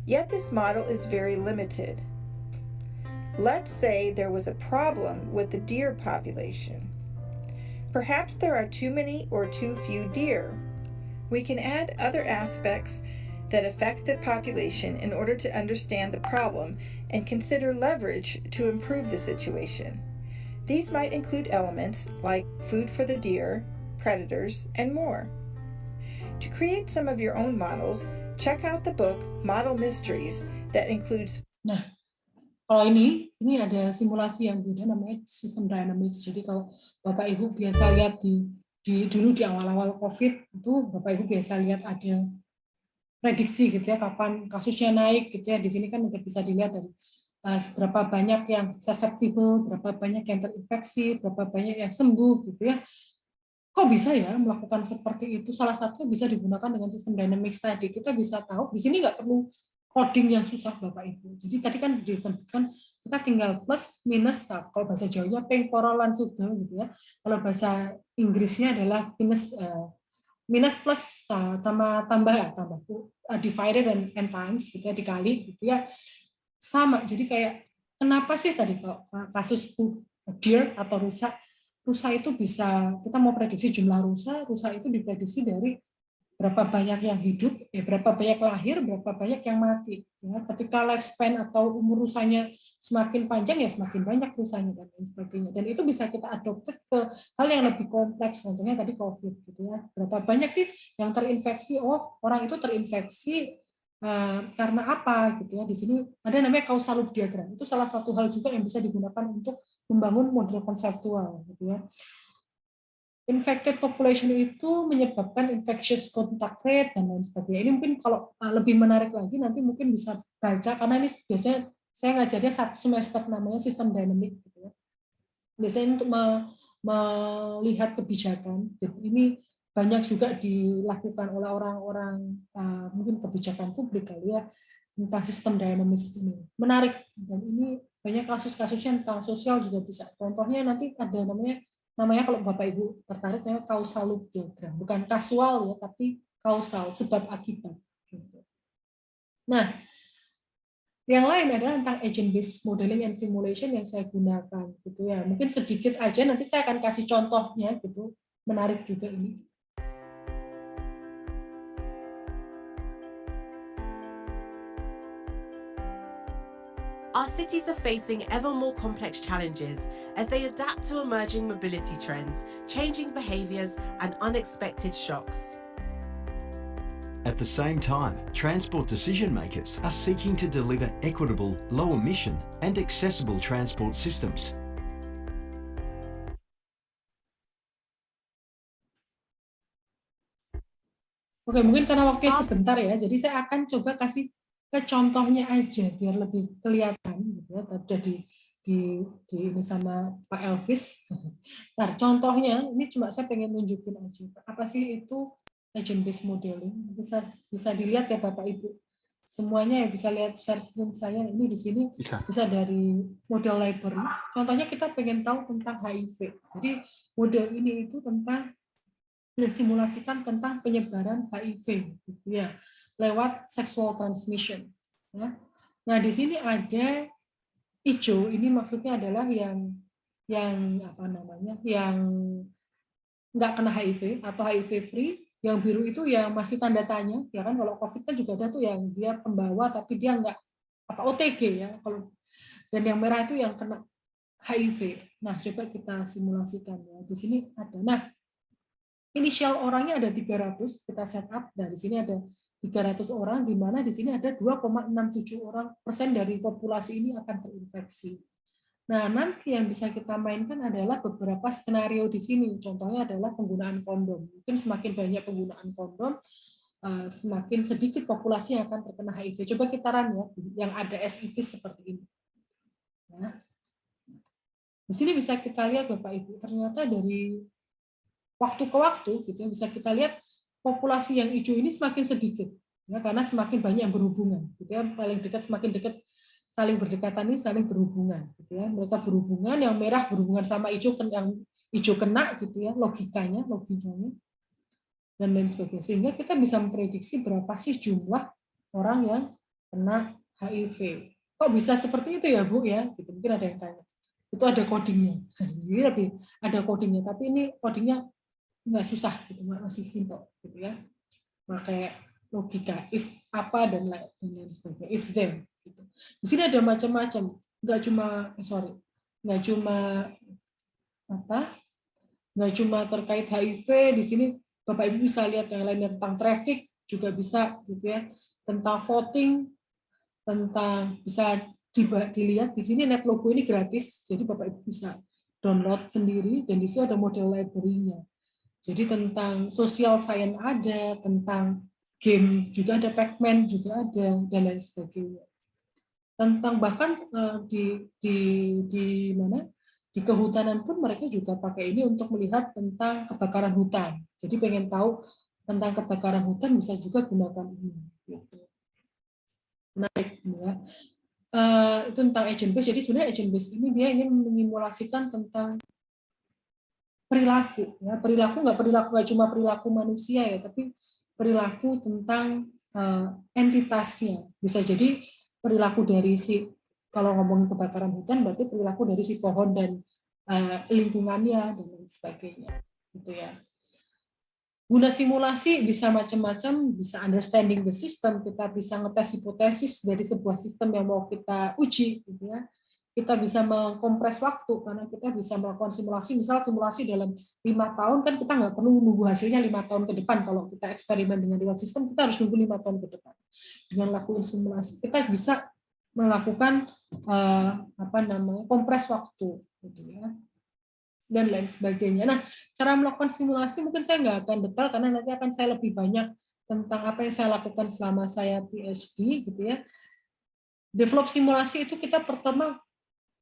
Yet this model is very limited. Let's say there was a problem with the deer population. Perhaps there are too many or too few deer. We can add other aspects that affect the population in order to understand the problem and consider leverage to improve the situation. These might include elements like food for the deer, predators, and more. To create some of your own models, check out the book Model Mysteries that includes. Nah, kalau ini ada simulasi yang beda namanya sistem dynamics. Jadi kalau Bapak Ibu biasa lihat dulu di awal-awal COVID itu Bapak Ibu biasa lihat ada prediksi gitu ya kapan kasusnya naik gitu ya. Di sini kan udah bisa dilihat dari berapa banyak yang susceptible, berapa banyak yang terinfeksi, berapa banyak yang sembuh gitu ya. Kok bisa ya melakukan seperti itu? Salah satunya bisa digunakan dengan sistem dynamics tadi. Kita bisa tahu di sini nggak perlu coding yang susah Bapak Ibu. Jadi tadi kan disebutkan kita tinggal plus minus, kalau bahasa Jawanya pengkorolan sudah gitu ya. Kalau bahasa Inggrisnya adalah minus plus tambah divided and times gitu ya, dikali gitu ya. Sama. Jadi kayak kenapa sih tadi kalau kasus deer atau rusa itu bisa, kita mau prediksi jumlah rusa itu diprediksi dari berapa banyak yang hidup, berapa banyak lahir, berapa banyak yang mati. Ya, ketika lifespan atau umur rusanya semakin panjang, ya semakin banyak rusanya dan lain sebagainya. Dan itu bisa kita adopsi ke hal yang lebih kompleks, contohnya tadi COVID. Gitu ya. Berapa banyak sih yang terinfeksi? Oh, orang itu terinfeksi karena apa? Gitu ya. Di sini ada namanya causal loop diagram. Itu salah satu hal juga yang bisa digunakan untuk membangun model konseptual. Gitu ya. Infected population itu menyebabkan infectious contact rate dan lain sebagainya. Ini mungkin kalau lebih menarik lagi nanti mungkin bisa baca karena ini biasanya saya ngajarnya satu semester namanya sistem dynamic gitu ya. Biasanya untuk melihat kebijakan. Jadi ini banyak juga dilakukan oleh orang-orang mungkin kebijakan publik kali ya tentang sistem dynamics ini. Menarik dan ini banyak kasus-kasusnya tentang sosial juga bisa. Contohnya nanti ada namanya kalau Bapak Ibu tertarik namanya causal loop diagram, bukan kasual ya, tapi kausal, sebab akibat. Gitu. Nah, yang lain adalah tentang agent based modeling and simulation yang saya gunakan, gitu ya. Mungkin sedikit aja, nanti saya akan kasih contohnya, gitu. Menarik juga ini. Our cities are facing ever more complex challenges as they adapt to emerging mobility trends, changing behaviours and unexpected shocks. At the same time, transport decision makers are seeking to deliver equitable, low emission and accessible transport systems. Oke, mungkin karena waktunya sebentar ya, jadi saya akan coba kasih ke contohnya aja biar lebih kelihatan gitu ya. Tadi di ini sama Pak Elvis. Nah, contohnya ini cuma saya pengen nunjukin aja. Apa sih itu agent based modeling? Bisa dilihat ya Bapak Ibu. Semuanya ya bisa lihat share screen saya. Ini di sini bisa dari model library. Contohnya kita pengen tahu tentang HIV. Jadi model ini itu tentang mensimulasikan tentang penyebaran HIV gitu ya, lewat sexual transmission. Ya. Nah, di sini ada hijau, ini maksudnya adalah yang apa namanya, yang nggak kena HIV atau HIV free. Yang biru itu yang masih tanda tanya, ya kan, kalau COVID kan juga ada tuh yang dia pembawa tapi dia nggak apa OTG ya, kalau, dan yang merah itu yang kena HIV. Nah, coba kita simulasikan ya. Di sini ada. Nah, inisial orangnya ada 300, kita setup. Nah, di sini ada 300 orang, di mana di sini ada 2,67% dari populasi ini akan terinfeksi. Nah, nanti yang bisa kita mainkan adalah beberapa skenario di sini. Contohnya adalah penggunaan kondom. Mungkin semakin banyak penggunaan kondom, semakin sedikit populasi yang akan terkena HIV. Coba kita run ya, yang ada SIP seperti ini. Nah, di sini bisa kita lihat Bapak Ibu, ternyata dari waktu ke waktu gitu ya, bisa kita lihat populasi yang hijau ini semakin sedikit ya, karena semakin banyak yang berhubungan gitu ya, paling dekat semakin dekat, saling berdekatan ini saling berhubungan gitu ya, mereka berhubungan, yang merah berhubungan sama hijau, yang hijau kena gitu ya, logikanya dan lain sebagainya, sehingga kita bisa memprediksi berapa sih jumlah orang yang kena HIV. Kok bisa seperti itu ya Bu ya, gitu. Mungkin ada yang tanya, itu ada codingnya. Jadi lebih ada codingnya, tapi ini codingnya nggak susah gitu, masih simple gitu ya, pakai logika if apa dan lain sebagainya, if then gitu. Di sini ada macam-macam, nggak cuma terkait HIV. Di sini Bapak Ibu bisa lihat yang lainnya tentang traffic juga bisa gitu ya, tentang voting, tentang bisa dilihat di sini. Net logo ini gratis, jadi Bapak Ibu bisa download sendiri, dan di situ ada model library-nya. Jadi tentang social science ada, tentang game juga ada, Pac-Man juga ada, dan lain sebagainya. Tentang bahkan di kehutanan pun mereka juga pakai ini untuk melihat tentang kebakaran hutan. Jadi pengen tahu tentang kebakaran hutan bisa juga gunakan ini. Menarik ya. Itu tentang agent based. Jadi sebenarnya agent based ini dia ingin menyimulasikan tentang perilaku ya, perilaku nggak cuma perilaku manusia ya, tapi perilaku tentang entitasnya. Bisa jadi perilaku dari si, kalau ngomongin kebakaran hutan berarti perilaku dari si pohon dan lingkungannya dan lain sebagainya gitu ya. Guna simulasi bisa macam-macam, bisa understanding the system, kita bisa ngetes hipotesis dari sebuah sistem yang mau kita uji gitu ya. Kita bisa mengkompres waktu karena kita bisa melakukan simulasi, misal simulasi dalam 5 tahun, kan kita nggak perlu nunggu hasilnya 5 tahun ke depan. Kalau kita eksperimen dengan reward system, kita harus nunggu 5 tahun ke depan. Dengan lakukan simulasi, kita bisa melakukan kompres waktu, gitu ya, dan lain sebagainya. Nah, cara melakukan simulasi mungkin saya nggak akan detail karena nanti akan saya lebih banyak tentang apa yang saya lakukan selama saya PhD, gitu ya. Develop simulasi itu kita pertama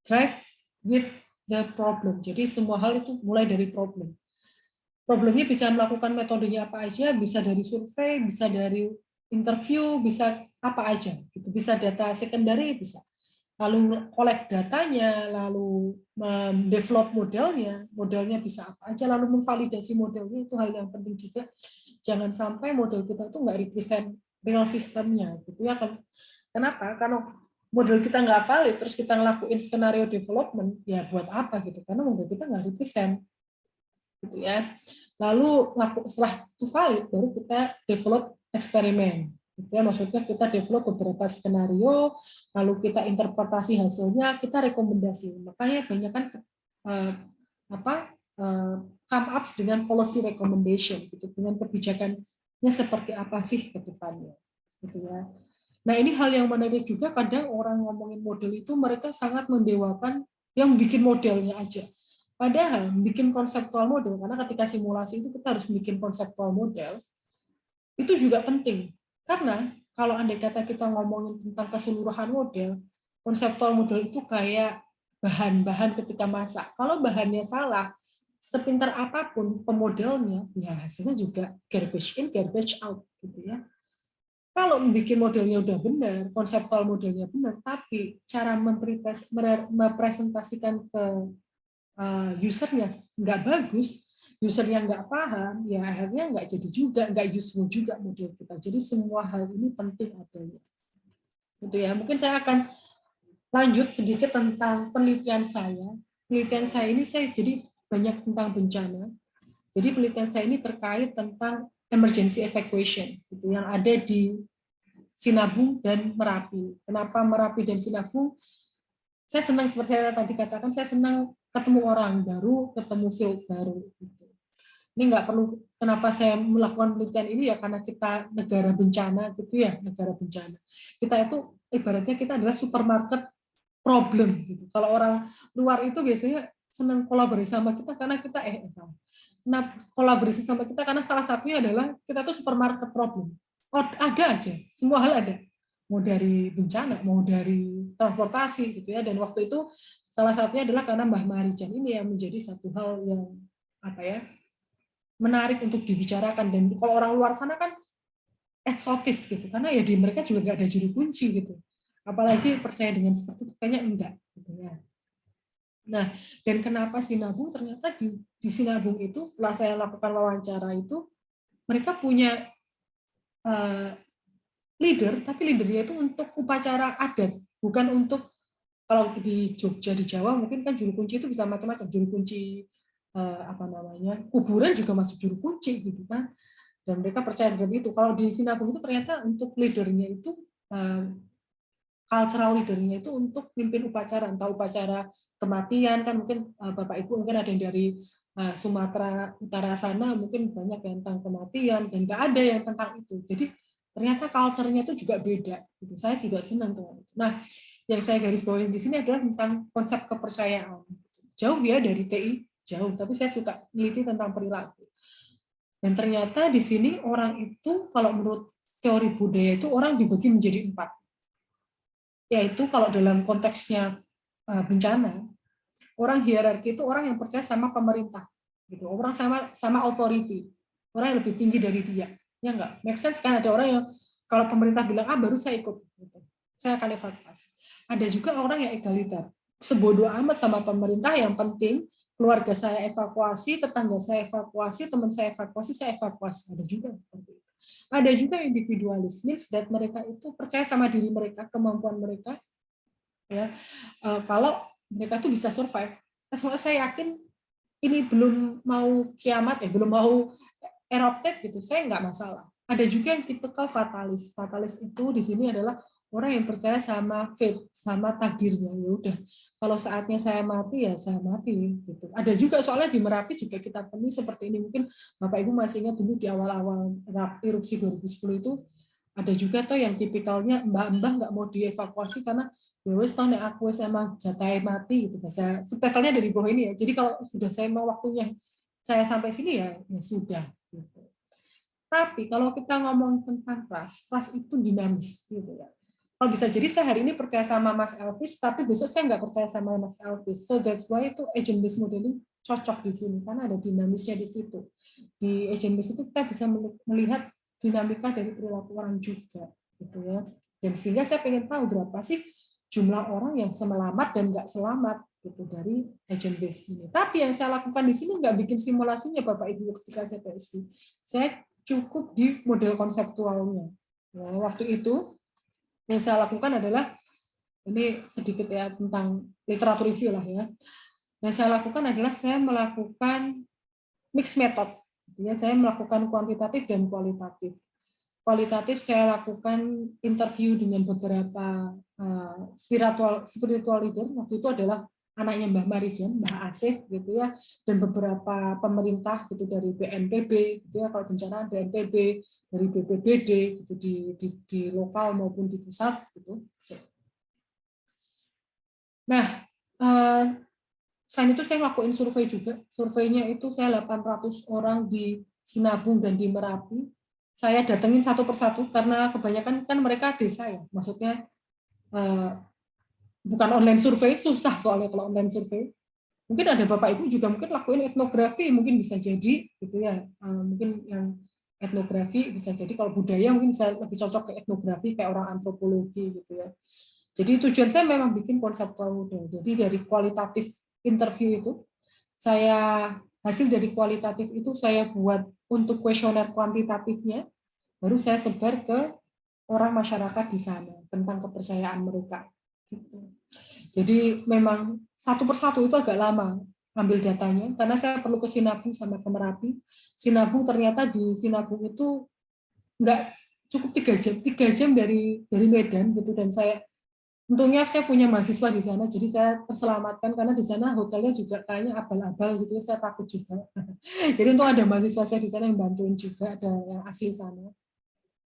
drive with the problem. Jadi semua hal itu mulai dari problem. Problemnya bisa melakukan metodenya apa aja, bisa dari survei, bisa dari interview, bisa apa aja. Gitu. Bisa data secondary, bisa. Lalu collect datanya, lalu develop modelnya bisa apa aja, lalu memvalidasi modelnya, itu hal yang penting juga. Jangan sampai model kita itu nggak represent real sistemnya. Gitu ya. Kenapa? Karena model kita nggak valid, terus kita ngelakuin skenario development, ya buat apa gitu? Karena model kita nggak represent, gitu ya. Lalu setelah itu valid, baru kita develop eksperimen. Gitu ya, maksudnya kita develop beberapa skenario, lalu kita interpretasi hasilnya, kita rekomendasi. Makanya banyak kan come up dengan policy recommendation, gitu, dengan kebijakannya seperti apa sih ke depannya. Gitu ya. Nah, ini hal yang menarik juga, kadang orang ngomongin model itu mereka sangat mendewakan yang bikin modelnya aja. Padahal bikin konseptual model, karena ketika simulasi itu kita harus bikin konseptual model, itu juga penting. Karena kalau andai kata kita ngomongin tentang keseluruhan model, konseptual model itu kayak bahan-bahan ketika masak. Kalau bahannya salah, sepintar apapun pemodelnya, ya hasilnya juga garbage in, garbage out, gitu ya. Kalau bikin modelnya udah benar, konseptual modelnya benar, tapi cara mempresentasikan ke usernya nggak bagus, usernya nggak paham, ya akhirnya nggak jadi juga, nggak useful juga model kita. Jadi semua hal ini penting adanya. Gitu ya. Mungkin saya akan lanjut sedikit tentang penelitian saya. Penelitian saya ini saya jadi banyak tentang bencana. Jadi penelitian saya ini terkait tentang emergency evacuation, gitu, yang ada di Sinabung dan Merapi. Kenapa Merapi dan Sinabung? Saya senang, seperti saya tadi katakan, saya senang ketemu orang baru, ketemu field baru. Gitu. Ini nggak perlu, kenapa saya melakukan penelitian ini ya karena kita negara bencana, gitu ya, negara bencana. Kita itu ibaratnya kita adalah supermarket problem. Gitu. Kalau orang luar itu biasanya senang kolaborasi sama kita karena kita kolaborasi sama kita karena salah satunya adalah kita tuh supermarket problem. Oh, ada aja, semua hal ada. Mau dari bencana, mau dari transportasi, gitu ya. Dan waktu itu salah satunya adalah karena Mbah Marijan ini yang menjadi satu hal yang menarik untuk dibicarakan. Dan kalau orang luar sana kan eksotis gitu, karena ya di mereka juga nggak ada juru kunci gitu. Apalagi percaya dengan seperti itu, kayaknya enggak. Gitu ya. Nah, dan kenapa Sinabung? Ternyata di Sinabung itu setelah saya lakukan wawancara itu, mereka punya leader, tapi leadernya itu untuk upacara adat, bukan untuk, kalau di Jogja, di Jawa mungkin kan juru kunci itu bisa macam-macam, juru kunci kuburan juga masuk juru kunci gitu kan, dan mereka percaya dengan itu. Kalau di Sinabung itu ternyata untuk leadernya itu cultural leadernya itu untuk pimpin upacara, entah upacara kematian kan, mungkin Bapak Ibu mungkin ada yang dari Sumatera Utara sana, mungkin banyak yang tentang kematian dan nggak ada yang tentang itu. Jadi ternyata culture-nya itu juga beda. Gitu. Saya juga senang tuh. Nah, yang saya garis bawahi di sini adalah tentang konsep kepercayaan. Jauh ya dari TI, jauh. Tapi saya suka meneliti tentang perilaku. Dan ternyata di sini orang itu, kalau menurut teori budaya itu orang dibagi menjadi 4. Yaitu kalau dalam konteksnya bencana, orang hierarki itu orang yang percaya sama pemerintah, gitu. Orang sama authority, orang yang lebih tinggi dari dia. Ya enggak, make sense kan, ada orang yang kalau pemerintah bilang baru saya ikut, gitu. Saya akan evakuasi. Ada juga orang yang egaliter, sebodoh amat sama pemerintah, yang penting keluarga saya evakuasi, tetangga saya evakuasi, teman saya evakuasi, saya evakuasi. Ada juga seperti itu. Ada juga individualis, means that mereka itu percaya sama diri mereka, kemampuan mereka, ya. Kalau mereka tuh bisa survive. Soalnya saya yakin ini belum mau kiamat, belum mau erupted gitu, saya nggak masalah. Ada juga yang tipikal fatalis. Fatalis itu di sini adalah orang yang percaya sama fate, sama takdirnya. Ya udah, kalau saatnya saya mati ya saya mati. Gitu. Ada juga soalnya di Merapi juga kita temui seperti ini. Mungkin Bapak Ibu masih ingat dulu di awal-awal erupsi 2010 itu ada juga tuh yang tipikalnya mbah-mbah nggak mau dievakuasi karena wes tahu nek aku emang jatah mati gitu, bahasa subtitlenya dari bawah ini ya. Jadi kalau sudah saya mau waktunya saya sampai sini ya sudah gitu. Tapi kalau kita ngomong tentang trust itu dinamis gitu ya. Kalau bisa jadi saya hari ini percaya sama Mas Elvis, tapi besok saya nggak percaya sama Mas Elvis. So that's why itu agent based modeling cocok di sini karena ada dinamisnya di situ. Di agent based itu kita bisa melihat dinamika dari perilaku orang juga gitu ya. Dan sehingga saya pengen tahu berapa sih jumlah orang yang selamat dan nggak selamat gitu dari agent based ini. Tapi yang saya lakukan di sini nggak bikin simulasinya Bapak Ibu ketika saya PhD. Saya cukup di model konseptualnya. Nah, waktu itu yang saya lakukan adalah ini sedikit ya tentang literatur review lah ya. Yang saya lakukan adalah saya melakukan mixed method. Ya, saya melakukan kuantitatif dan kualitatif. kualitatif saya lakukan interview dengan beberapa spiritual leader. Waktu itu adalah anaknya Mbah Marijan, Mbah Asih gitu ya, dan beberapa pemerintah gitu dari BNPB gitu ya, kalau bencana BNPB, dari BPBD gitu di lokal maupun di pusat gitu. Nah, selain itu saya ngelakuin survei juga. Surveinya itu saya 800 orang di Sinabung dan di Merapi. Saya datengin satu persatu karena kebanyakan kan mereka desa ya, maksudnya bukan online survei, susah soalnya kalau online survei. Mungkin ada Bapak Ibu juga mungkin lakuin etnografi, mungkin bisa jadi gitu ya. Mungkin yang etnografi bisa jadi, kalau budaya mungkin bisa lebih cocok ke etnografi kayak orang antropologi gitu ya. Jadi tujuan saya memang bikin konseptual model. Jadi dari kualitatif interview itu, hasil dari kualitatif itu saya buat untuk kuesioner kuantitatifnya, baru saya sebar ke orang masyarakat di sana tentang kepercayaan mereka. Jadi memang satu persatu itu agak lama ambil datanya, karena saya perlu ke Sinabung sama ke Merapi. Sinabung ternyata di Sinabung itu nggak cukup 3 jam dari Medan gitu, dan untungnya saya punya mahasiswa di sana, jadi saya terselamatkan karena di sana hotelnya juga kayaknya abal-abal gitu, saya takut juga. Jadi untung ada mahasiswa saya di sana yang bantuin juga, ada yang asli sana.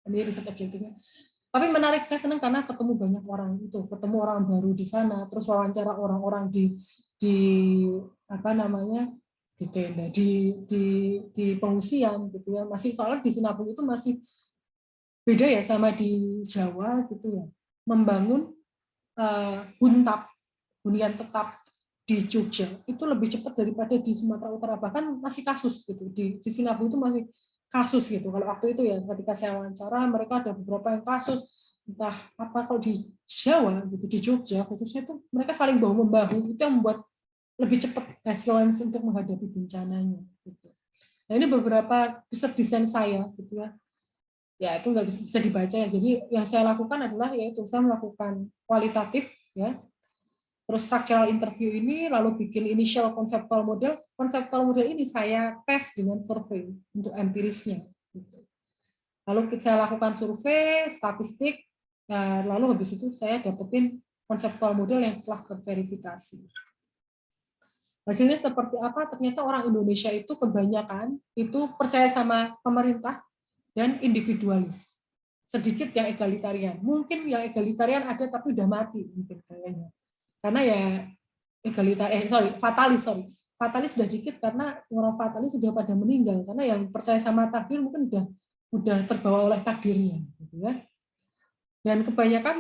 Ini riset objektifnya. Tapi menarik, saya senang karena ketemu banyak orang itu, ketemu orang baru di sana, terus wawancara orang-orang di apa namanya di tenda, di pengungsian gitu ya. Masih soalnya di Sinabung itu masih beda ya sama di Jawa gitu ya. Membangun hunian tetap di Jogja itu lebih cepat daripada di Sumatera Utara, bahkan masih kasus gitu di Sinabung itu masih kasus gitu. Kalau waktu itu ya ketika saya wawancara, mereka ada beberapa yang kasus, entah apa. Kalau di Jawa gitu, di Jogja khususnya itu mereka saling bahu membahu, itu yang membuat lebih cepat resilience untuk menghadapi bencananya gitu. Nah, ini beberapa riset desain saya gitu ya. Ya itu nggak bisa dibaca ya. Jadi yang saya lakukan adalah yaitu saya melakukan kualitatif ya, terus structural interview ini, lalu bikin initial conceptual model. Conceptual model ini saya tes dengan survei untuk empirisnya. Lalu saya lakukan survei, statistik, lalu habis itu saya dapetin conceptual model yang telah terverifikasi. Hasilnya seperti apa? Ternyata orang Indonesia itu kebanyakan itu percaya sama pemerintah dan individualis. Sedikit yang egalitarian. Mungkin yang egalitarian ada tapi udah mati mungkin kayaknya. Karena ya fatalis sudah dikit karena orang fatalis sudah pada meninggal, karena yang percaya sama takdir mungkin udah terbawa oleh takdirnya gitu ya. Dan kebanyakan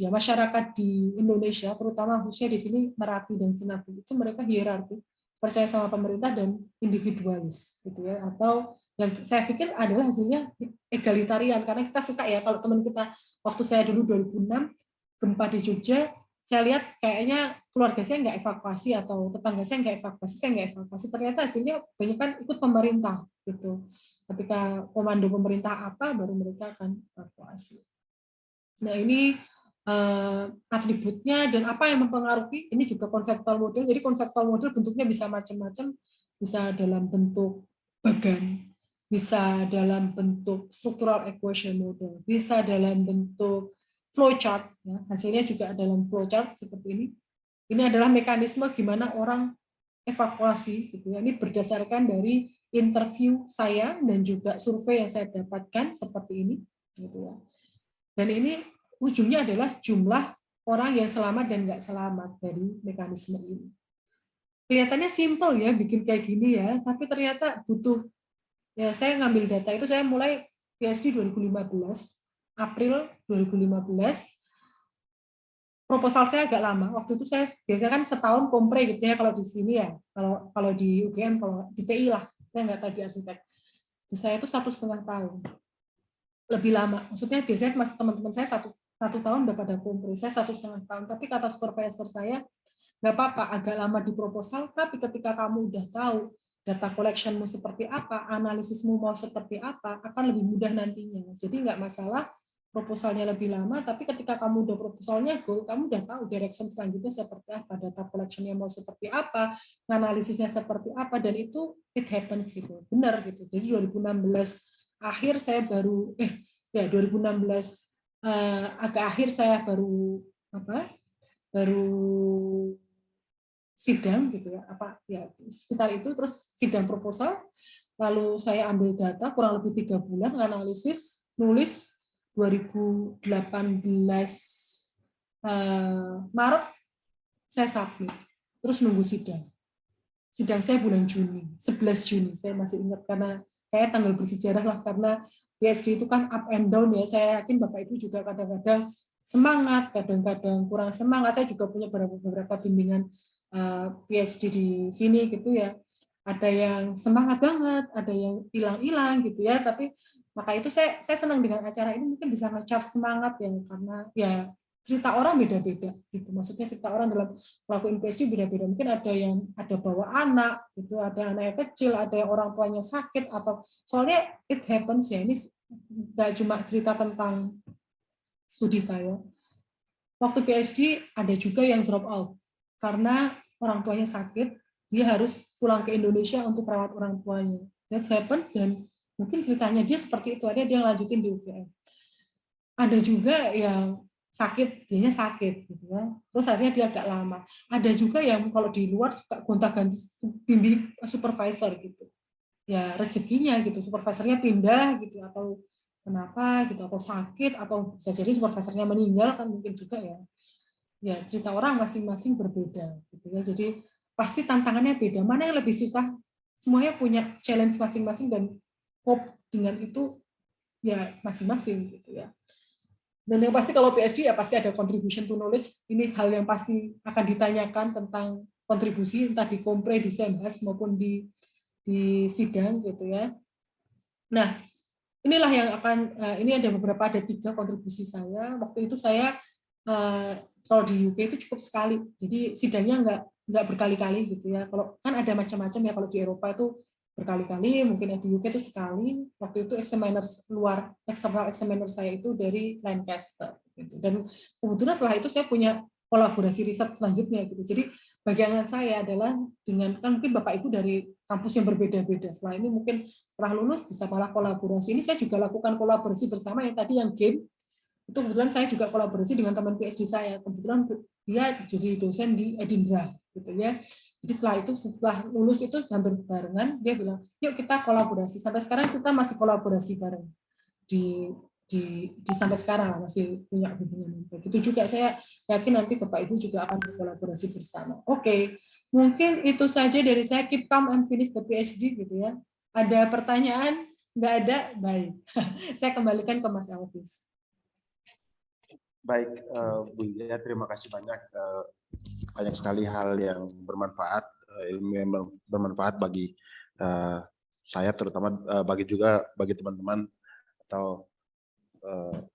masyarakat di Indonesia, terutama khususnya di sini Merapi dan Sinabung, itu mereka hierarki, percaya sama pemerintah dan individualis gitu ya. Atau yang saya pikir adalah hasilnya egalitarian, karena kita suka ya, kalau teman kita waktu saya dulu 2006 gempa di Jogja, saya lihat kayaknya keluarga saya nggak evakuasi atau tetangga saya nggak evakuasi, ternyata hasilnya banyak kan ikut pemerintah gitu. Ketika komando pemerintah apa, baru mereka akan evakuasi. Nah ini atributnya dan apa yang mempengaruhi, ini juga konseptual model. Jadi konseptual model bentuknya bisa macam-macam, bisa dalam bentuk bagan, bisa dalam bentuk structural equation model, bisa dalam bentuk flowchart, ya, hasilnya juga dalam flowchart seperti ini. Ini adalah mekanisme gimana orang evakuasi, gitu ya. Ini berdasarkan dari interview saya dan juga survei yang saya dapatkan seperti ini, gitu ya. Dan ini ujungnya adalah jumlah orang yang selamat dan nggak selamat dari mekanisme ini. Kelihatannya simple ya bikin kayak gini ya, tapi ternyata butuh. Ya saya ngambil data itu, saya mulai PhD 2015. April 2015, proposal saya agak lama. Waktu itu saya biasanya kan setahun kompre gitu ya kalau di sini ya. Kalau di UGM, kalau di TI lah, saya nggak tahu di arsitek. Di saya itu 1,5 tahun. Lebih lama. Maksudnya biasanya teman-teman saya satu tahun udah pada kompre. Saya 1,5 tahun. Tapi kata supervisor saya, nggak apa-apa, agak lama di proposal, tapi ketika kamu udah tahu data collectionmu seperti apa, analisismu mau seperti apa, akan lebih mudah nantinya. Jadi nggak masalah proposalnya lebih lama, tapi ketika kamu udah proposalnya goal, kamu udah tahu direction selanjutnya seperti apa, data collectionnya mau seperti apa, analisisnya seperti apa, dan itu it happens gitu, benar gitu. Jadi 2016 akhir saya baru 2016 agak akhir saya baru sidang gitu ya sekitar itu, terus sidang proposal, lalu saya ambil data kurang lebih 3 bulan analisis, nulis 2018 Maret saya submit, terus nunggu sidang saya bulan Juni, 11 Juni saya masih ingat, karena kayak tanggal bersejarah lah, karena PhD itu kan up and down ya. Saya yakin Bapak Ibu juga kadang-kadang semangat, kadang-kadang kurang semangat. Saya juga punya beberapa bimbingan PhD di sini gitu ya. Ada yang semangat banget, ada yang hilang-hilang gitu ya. Tapi maka itu saya senang dengan acara ini, mungkin bisa nge-charge semangat ya, karena ya cerita orang beda-beda gitu. Maksudnya cerita orang dalam melakukan PhD beda-beda. Mungkin ada yang ada bawa anak gitu, ada anak yang kecil, ada yang orang tuanya sakit, atau soalnya it happens ya, ini nggak cuma cerita tentang studi saya. Waktu PhD ada juga yang drop out karena orang tuanya sakit, dia harus pulang ke Indonesia untuk merawat orang tuanya. That happened, dan mungkin ceritanya dia seperti itu, ada dia lanjutin di UGM. Ada juga yang sakit, dianya sakit gitu ya. Terus akhirnya dia agak lama. Ada juga yang kalau di luar suka gonta-ganti bimbing supervisor gitu. Ya rezekinya gitu, supervisornya pindah gitu, atau kenapa gitu, atau sakit, atau bisa jadi supervisornya meninggal kan mungkin juga ya. Ya cerita orang masing-masing berbeda gitu ya. Jadi pasti tantangannya beda. Mana yang lebih susah? Semuanya punya challenge masing-masing, dan cope dengan itu ya masing-masing gitu ya. Dan yang pasti kalau PhD ya pasti ada contribution to knowledge. Ini hal yang pasti akan ditanyakan tentang kontribusi, entah di kompre, di sembas maupun di sidang gitu ya. Nah, inilah yang ini ada 3 kontribusi saya. Waktu itu saya kalau di UK itu cukup sekali, jadi sidangnya nggak berkali-kali gitu ya. Kalau kan ada macam-macam ya, kalau di Eropa itu berkali-kali, mungkin di UK itu sekali. Waktu itu external examiner saya itu dari Lancaster gitu. Dan kebetulan setelah itu saya punya kolaborasi riset selanjutnya gitu. Jadi bagian saya adalah dengan, kan mungkin Bapak Ibu dari kampus yang berbeda-beda. Setelah ini mungkin setelah lulus bisa malah kolaborasi. Ini saya juga lakukan kolaborasi bersama yang tadi yang game. Itu kebetulan saya juga kolaborasi dengan teman PhD saya. Kebetulan dia jadi dosen di Edinburgh gitu ya. Jadi setelah lulus itu hampir barengan, dia bilang, yuk kita kolaborasi. Sampai sekarang kita masih kolaborasi bareng di sampai sekarang masih punya hubungan. Begitu juga saya yakin nanti Bapak Ibu juga akan berkolaborasi bersama. Oke, mungkin itu saja dari saya. Keep calm and finish the PhD gitu ya. Ada pertanyaan? Nggak ada? Baik. Saya kembalikan ke Mas Elvis. Baik, Bu Yulia, terima kasih banyak. Banyak sekali hal yang bermanfaat, ilmu yang bermanfaat bagi saya, terutama bagi teman-teman atau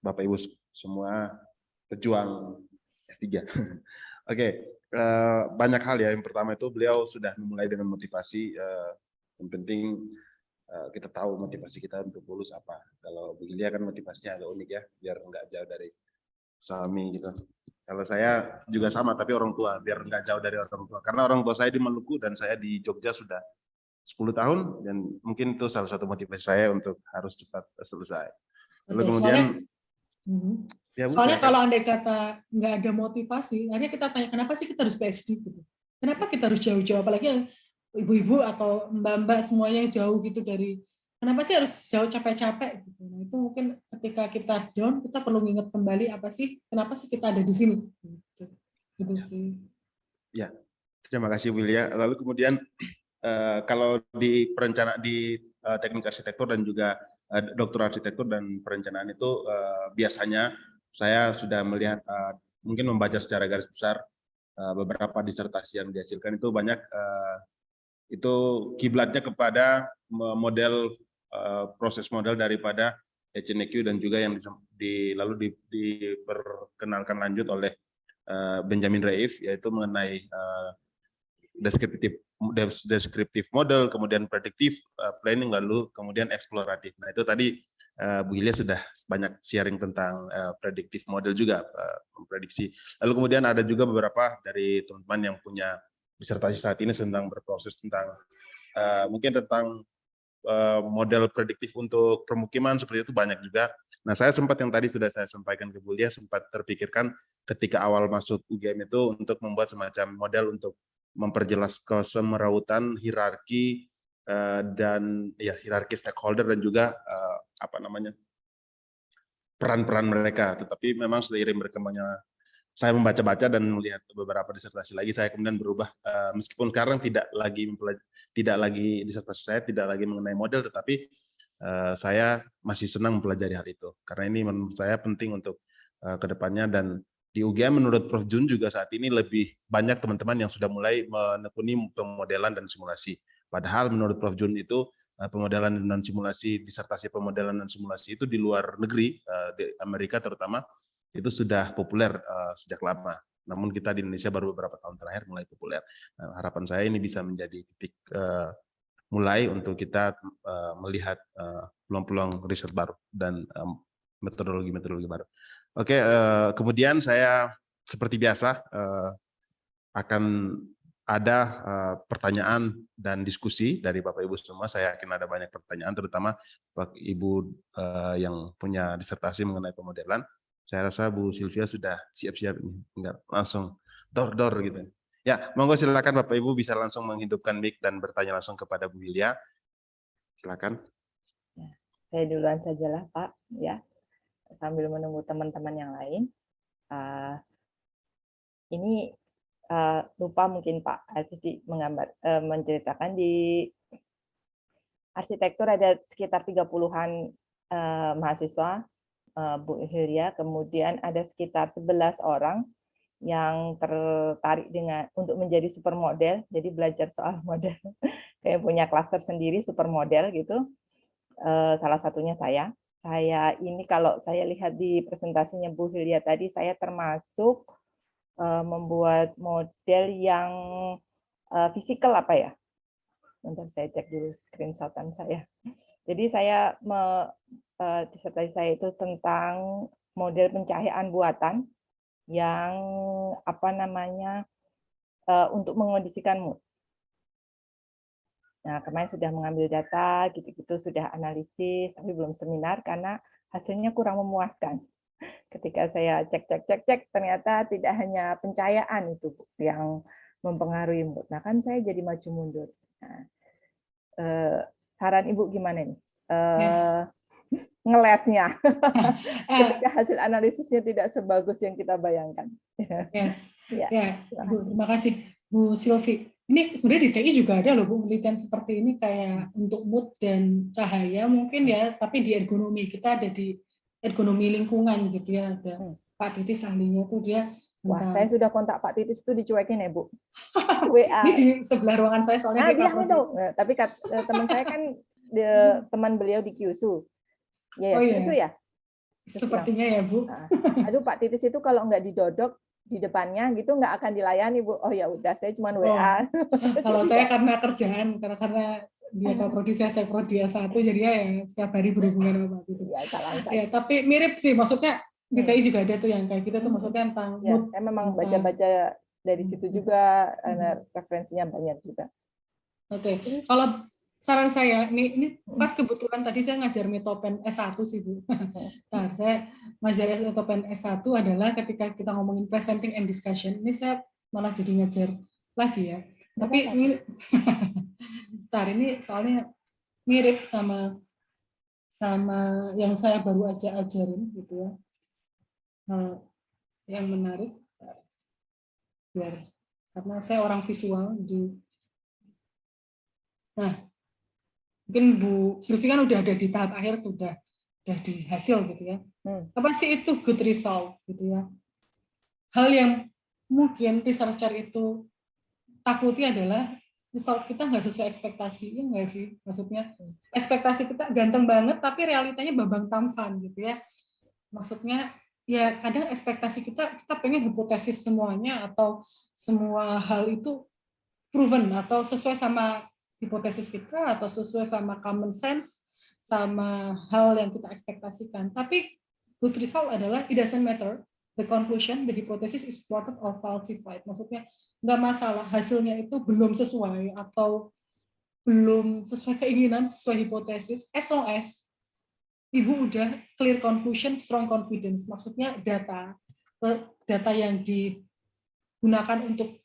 Bapak Ibu semua pejuang S3. Oke, banyak hal ya. Yang pertama itu beliau sudah memulai dengan motivasi. Yang penting kita tahu motivasi kita untuk lulus apa. Kalau Bu Yulia kan motivasinya agak unik ya, biar nggak jauh dari suami gitu. Kalau saya juga sama, tapi orang tua, biar nggak jauh dari orang tua. Karena orang tua saya di Maluku dan saya di Jogja sudah 10 tahun, dan mungkin itu salah satu motivasi saya untuk harus cepat selesai. Lalu kemudian, soalnya kalau andai kata nggak ada motivasi, akhirnya kita tanya, kenapa sih kita harus PhD? Gitu. Kenapa kita harus jauh-jauh, apalagi yang ibu-ibu atau mbak-mbak semuanya jauh gitu dari, kenapa sih harus jauh capek-capek? Gitu. Nah, itu mungkin ketika kita down, kita perlu ingat kembali kenapa sih kita ada di sini? Gitu sih. Ya, terima kasih Wilya. Lalu kemudian kalau di teknik arsitektur dan juga doktor arsitektur dan perencanaan itu biasanya saya sudah melihat, mungkin membaca secara garis besar beberapa disertasi yang dihasilkan itu banyak itu kiblatnya kepada proses model daripada HNQ dan juga yang lalu diperkenalkan lanjut oleh Benjamin Reif, yaitu mengenai deskriptif model, kemudian predictive planning, lalu kemudian eksploratif. Nah itu tadi Bu Yulia sudah banyak sharing tentang predictive model juga, memprediksi. Lalu kemudian ada juga beberapa dari teman-teman yang punya disertasi saat ini sedang berproses tentang mungkin tentang model prediktif untuk permukiman seperti itu banyak juga. Nah, saya sempat yang tadi sudah saya sampaikan ke Bu Lia, sempat terpikirkan ketika awal masuk UGM itu untuk membuat semacam model untuk memperjelas kesemerawutan hierarki dan ya hierarki stakeholder dan juga peran-peran mereka. Tetapi memang seiring berkembangnya saya membaca-baca dan melihat beberapa disertasi lagi, saya kemudian berubah, meskipun sekarang tidak lagi disertasi saya tidak lagi mengenai model, tetapi saya masih senang mempelajari hal itu karena ini menurut saya penting untuk kedepannya. Dan di UGM menurut Prof Jun juga saat ini lebih banyak teman-teman yang sudah mulai menekuni pemodelan dan simulasi. Padahal menurut Prof Jun itu pemodelan dan simulasi, disertasi pemodelan dan simulasi itu di luar negeri, di Amerika terutama, itu sudah populer sejak lama. Namun kita di Indonesia baru beberapa tahun terakhir mulai populer. Nah, harapan saya ini bisa menjadi titik mulai untuk kita melihat peluang-peluang riset baru dan metodologi-metodologi baru. Oke, kemudian saya seperti biasa akan ada pertanyaan dan diskusi dari Bapak Ibu semua. Saya yakin ada banyak pertanyaan, terutama Bapak Ibu yang punya disertasi mengenai pemodelan. Saya rasa Bu Sylvia sudah siap-siap ini, enggak langsung dor-dor gitu. Ya, monggo silakan Bapak Ibu bisa langsung menghidupkan mic dan bertanya langsung kepada Bu Wilya. Silakan. Ya, saya duluan sajalah Pak, ya. Sambil menunggu teman-teman yang lain. Ini lupa mungkin Pak Artisti menceritakan di arsitektur ada sekitar 30-an mahasiswa Bu Hilya, kemudian ada sekitar 11 orang yang tertarik untuk menjadi supermodel, jadi belajar soal model, kayak punya klaster sendiri supermodel gitu. Salah satunya saya ini kalau saya lihat di presentasinya Bu Hilya tadi, saya termasuk membuat model yang fisikal apa ya? Bentar saya cek dulu screenshotan saya. Jadi saya disertasi saya itu tentang model pencahayaan buatan yang untuk mengondisikan mood. Nah, kemarin sudah mengambil data, gitu-gitu sudah analisis, tapi belum seminar karena hasilnya kurang memuaskan. Ketika saya cek, ternyata tidak hanya pencahayaan itu yang mempengaruhi mood. Nah, kan saya jadi maju mundur. Nah, saran Ibu gimana nih? Ngelesnya. Ketika hasil analisisnya tidak sebagus yang kita bayangkan. Yes. Ya, Bu, terima kasih Bu Sylvie. Ini sebenarnya di TI juga ada loh Bu penelitian seperti ini kayak untuk mood dan cahaya mungkin ya, tapi di ergonomi kita ada di ergonomi lingkungan gitu ya, ada Pak Titis ahlinya tuh dia. Wah, saya sudah kontak Pak Titis itu dicuekin ya Bu. WA. Ini di sebelah ruangan saya soalnya. Bilang itu. Tapi teman saya kan teman beliau di QSU. Ya, QSU ya. Sepertinya ya Bu. Aduh Pak Titis itu kalau nggak didodok di depannya gitu nggak akan dilayani Bu. Oh ya udah, saya cuma WA. Kalau saya karena kerjaan, karena dia ke prodi saya prodi S1, jadi ya setiap hari berhubungan sama Pak Titis. Ya, tapi mirip sih, maksudnya di TI juga ada tuh yang kayak gitu tuh, maksudnya tentang mood. Saya memang baca-baca dari situ juga, referensinya banyak juga. Oke. Kalau saran saya, ini pas kebetulan tadi saya ngajar Metopen S1 sih Bu. Nah, saya ngajar Metopen S1 adalah ketika kita ngomongin presenting and discussion, ini saya malah jadi ngajar lagi ya. Tapi ini soalnya mirip sama yang saya baru aja ajarin gitu ya. Yang menarik, karena saya orang visual, jadi mungkin Bu Sylvie kan udah ada di tahap akhir, udah di hasil gitu ya. Apa sih itu good result gitu ya? Hal yang mungkin researcher itu takuti adalah result kita nggak sesuai ekspektasi, ya nggak sih? Maksudnya ekspektasi kita ganteng banget, tapi realitanya Bambang Tampan gitu ya. Maksudnya ya kadang ekspektasi kita pengen hipotesis semuanya atau semua hal itu proven atau sesuai sama hipotesis kita atau sesuai sama common sense, sama hal yang kita ekspektasikan. Tapi good result adalah it doesn't matter the conclusion, the hypothesis is plotted or falsified. Maksudnya nggak masalah hasilnya itu belum sesuai atau belum sesuai keinginan, sesuai hipotesis, as long as Ibu udah clear conclusion, strong confidence. Maksudnya data yang digunakan untuk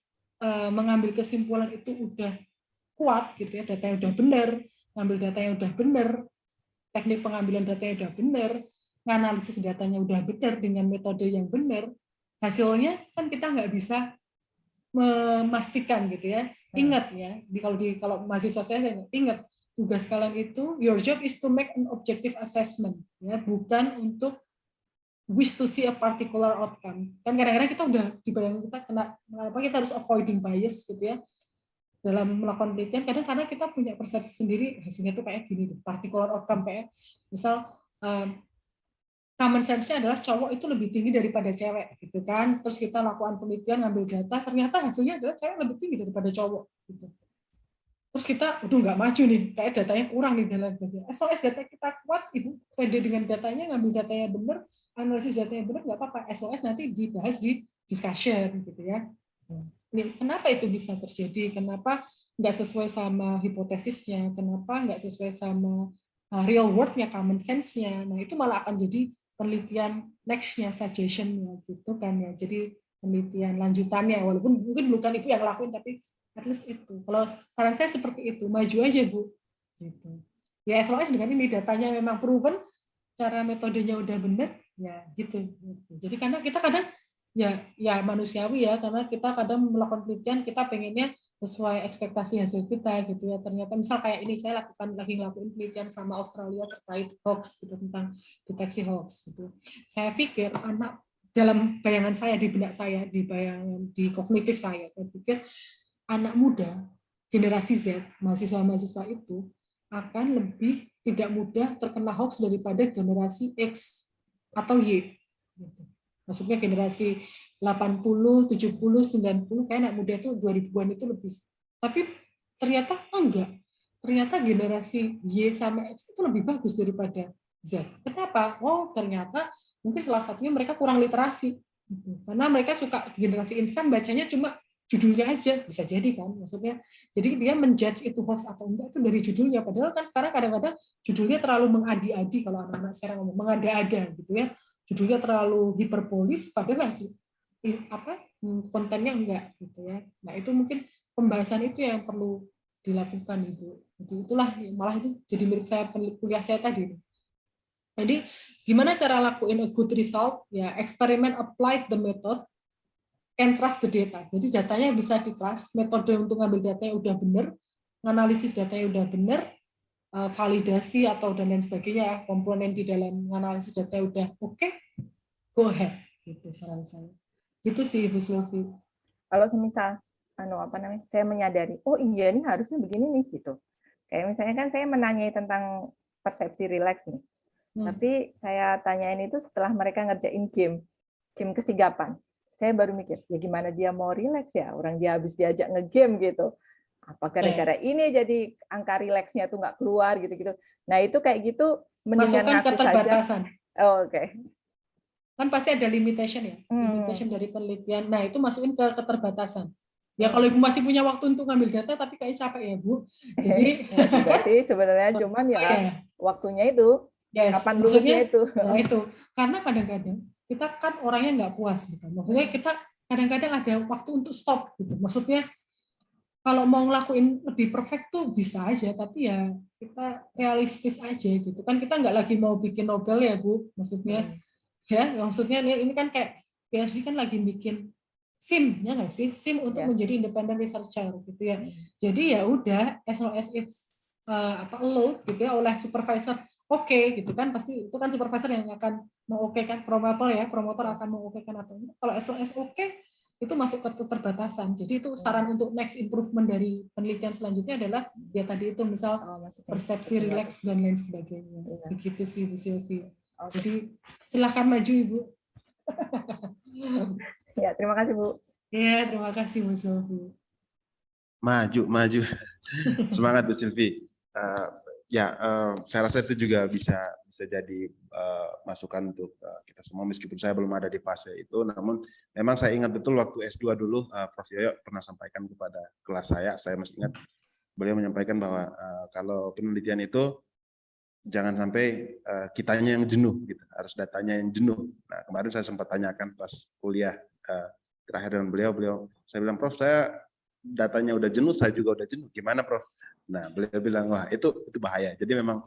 mengambil kesimpulan itu udah kuat gitu ya, datanya udah benar, ngambil datanya udah benar, teknik pengambilan datanya udah benar, analisis datanya udah benar dengan metode yang benar, hasilnya kan kita nggak bisa memastikan gitu ya. Ingat ya, kalau mahasiswa saya ingat, tugas kalian itu, your job is to make an objective assessment, ya, bukan untuk wish to see a particular outcome. Kan kadang-kadang kita udah dibayangin kita kenapa kita harus avoiding bias gitu ya dalam melakukan penelitian. Kadang karena kita punya persepsi sendiri, hasilnya tuh kayak gini, particular outcome kayak misal common sense-nya adalah cowok itu lebih tinggi daripada cewek gitu kan. Terus kita lakukan penelitian, ngambil data, ternyata hasilnya adalah cewek lebih tinggi daripada cowok gitu. Terus kita nggak maju nih, kayak datanya kurang nih dan lain sebagainya. As long as data kita kuat, Ibu pede dengan datanya, ngambil datanya benar, analisis datanya benar, nggak apa-apa. As long as nanti dibahas di discussion gitu ya. Kenapa itu bisa terjadi? Kenapa nggak sesuai sama hipotesisnya? Kenapa nggak sesuai sama real world-nya, common sense-nya? Nah itu malah akan jadi penelitian next-nya, suggestion-nya gitu kan ya. Jadi penelitian lanjutannya, walaupun mungkin bukan Ibu yang lakuin, tapi at least itu. Kalau saran saya seperti itu, maju aja Bu. Gitu. Ya as long as dengan ini datanya memang proven, cara metodenya udah benar, ya gitu. Jadi karena kita kadang ya manusiawi ya, karena kita kadang melakukan penelitian, kita pengennya sesuai ekspektasi hasil kita gitu ya. Ternyata misal kayak ini saya lagi ngelakuin penelitian sama Australia terkait hoax gitu, tentang deteksi hoax gitu. Saya pikir anak dalam bayangan saya, di benak saya, di kognitif saya pikir anak muda, generasi Z, mahasiswa-mahasiswa itu akan lebih tidak mudah terkena hoax daripada generasi X atau Y. Maksudnya generasi 80, 70, 90, kayak anak muda itu 2000-an itu lebih. Tapi ternyata enggak. Ternyata generasi Y sama X itu lebih bagus daripada Z. Kenapa? Oh, ternyata mungkin salah satunya mereka kurang literasi. Karena mereka suka generasi instan, bacanya cuma judulnya aja, bisa jadi kan, maksudnya jadi dia menjudge itu hoax atau enggak itu dari judulnya, padahal kan sekarang kadang-kadang judulnya terlalu mengadi-adi, kalau anak-anak sekarang ngomong mengada-ada gitu ya, judulnya terlalu hiperbolis padahal kontennya enggak gitu ya. Nah itu mungkin pembahasan itu yang perlu dilakukan Ibu. Jadi itulah malah itu jadi milik saya kuliah saya tadi. Jadi gimana cara lakuin a good result ya, eksperimen applied the method can trust the data. Jadi datanya bisa di-trust, metode untuk ngambil datanya udah benar, analisis datanya udah benar, validasi atau dan lain sebagainya, komponen di dalam analisis datanya udah oke, go ahead. Gitu saran saya. Gitu sih Bu Sylvie. Kalau semisal saya menyadari, oh iya ini harusnya begini nih gitu. Kayak misalnya kan saya menanyai tentang persepsi rileks nih. Tapi saya tanyain itu setelah mereka ngerjain game kesigapan. Saya baru mikir, ya gimana dia mau rileks ya? Orang dia habis diajak ngegame gitu. Apa gara-gara ini jadi angka rileksnya tuh nggak keluar gitu-gitu. Nah itu kayak gitu mendingan masukkan keterbatasan. Oh, oke. Kan pasti ada limitation ya, limitation dari penelitian. Nah itu masukin ke keterbatasan. Ya kalau Ibu masih punya waktu untuk ngambil data, tapi kayak capek ya Bu. Jadi berarti sebenarnya cuman ya waktunya itu, kapan lulusnya itu. Nah itu, karena kadang-kadang kita kan orangnya nggak puas gitu. Maksudnya kita kadang-kadang ada waktu untuk stop gitu. Maksudnya kalau mau ngelakuin lebih perfect tuh bisa aja, tapi ya kita realistis aja gitu. Kan kita nggak lagi mau bikin Nobel ya Bu, maksudnya maksudnya ini kan kayak PhD kan lagi bikin SIM ya nggak sih? SIM untuk menjadi independent researcher gitu ya. Jadi ya udah as long as it's allowed gitu ya oleh supervisor. Oke, gitu kan pasti itu kan supervisor yang akan mau kan, promotor akan mau kan atau enggak. Kalau as long as itu masuk ke keterbatasan. Jadi itu saran untuk next improvement dari penelitian selanjutnya adalah ya tadi itu misal persepsi rileks dan lain sebagainya. Begitu sih Bu Sylvie. Jadi silakan maju Ibu. Ya, terima kasih Bu. Ya, terima kasih Bu Sylvie. Maju. Semangat Bu Sylvie. Saya rasa itu juga bisa jadi masukan untuk kita semua, meskipun saya belum ada di fase itu, namun memang saya ingat betul waktu S2 dulu Prof. Yoyo pernah sampaikan kepada kelas saya masih ingat, beliau menyampaikan bahwa kalau penelitian itu jangan sampai kitanya yang jenuh, gitu. Harus datanya yang jenuh. Nah, kemarin saya sempat tanyakan pas kuliah terakhir dengan beliau, saya bilang, Prof, saya datanya udah jenuh, saya juga udah jenuh. Gimana, Prof? Nah, beliau bilang, wah itu bahaya. Jadi memang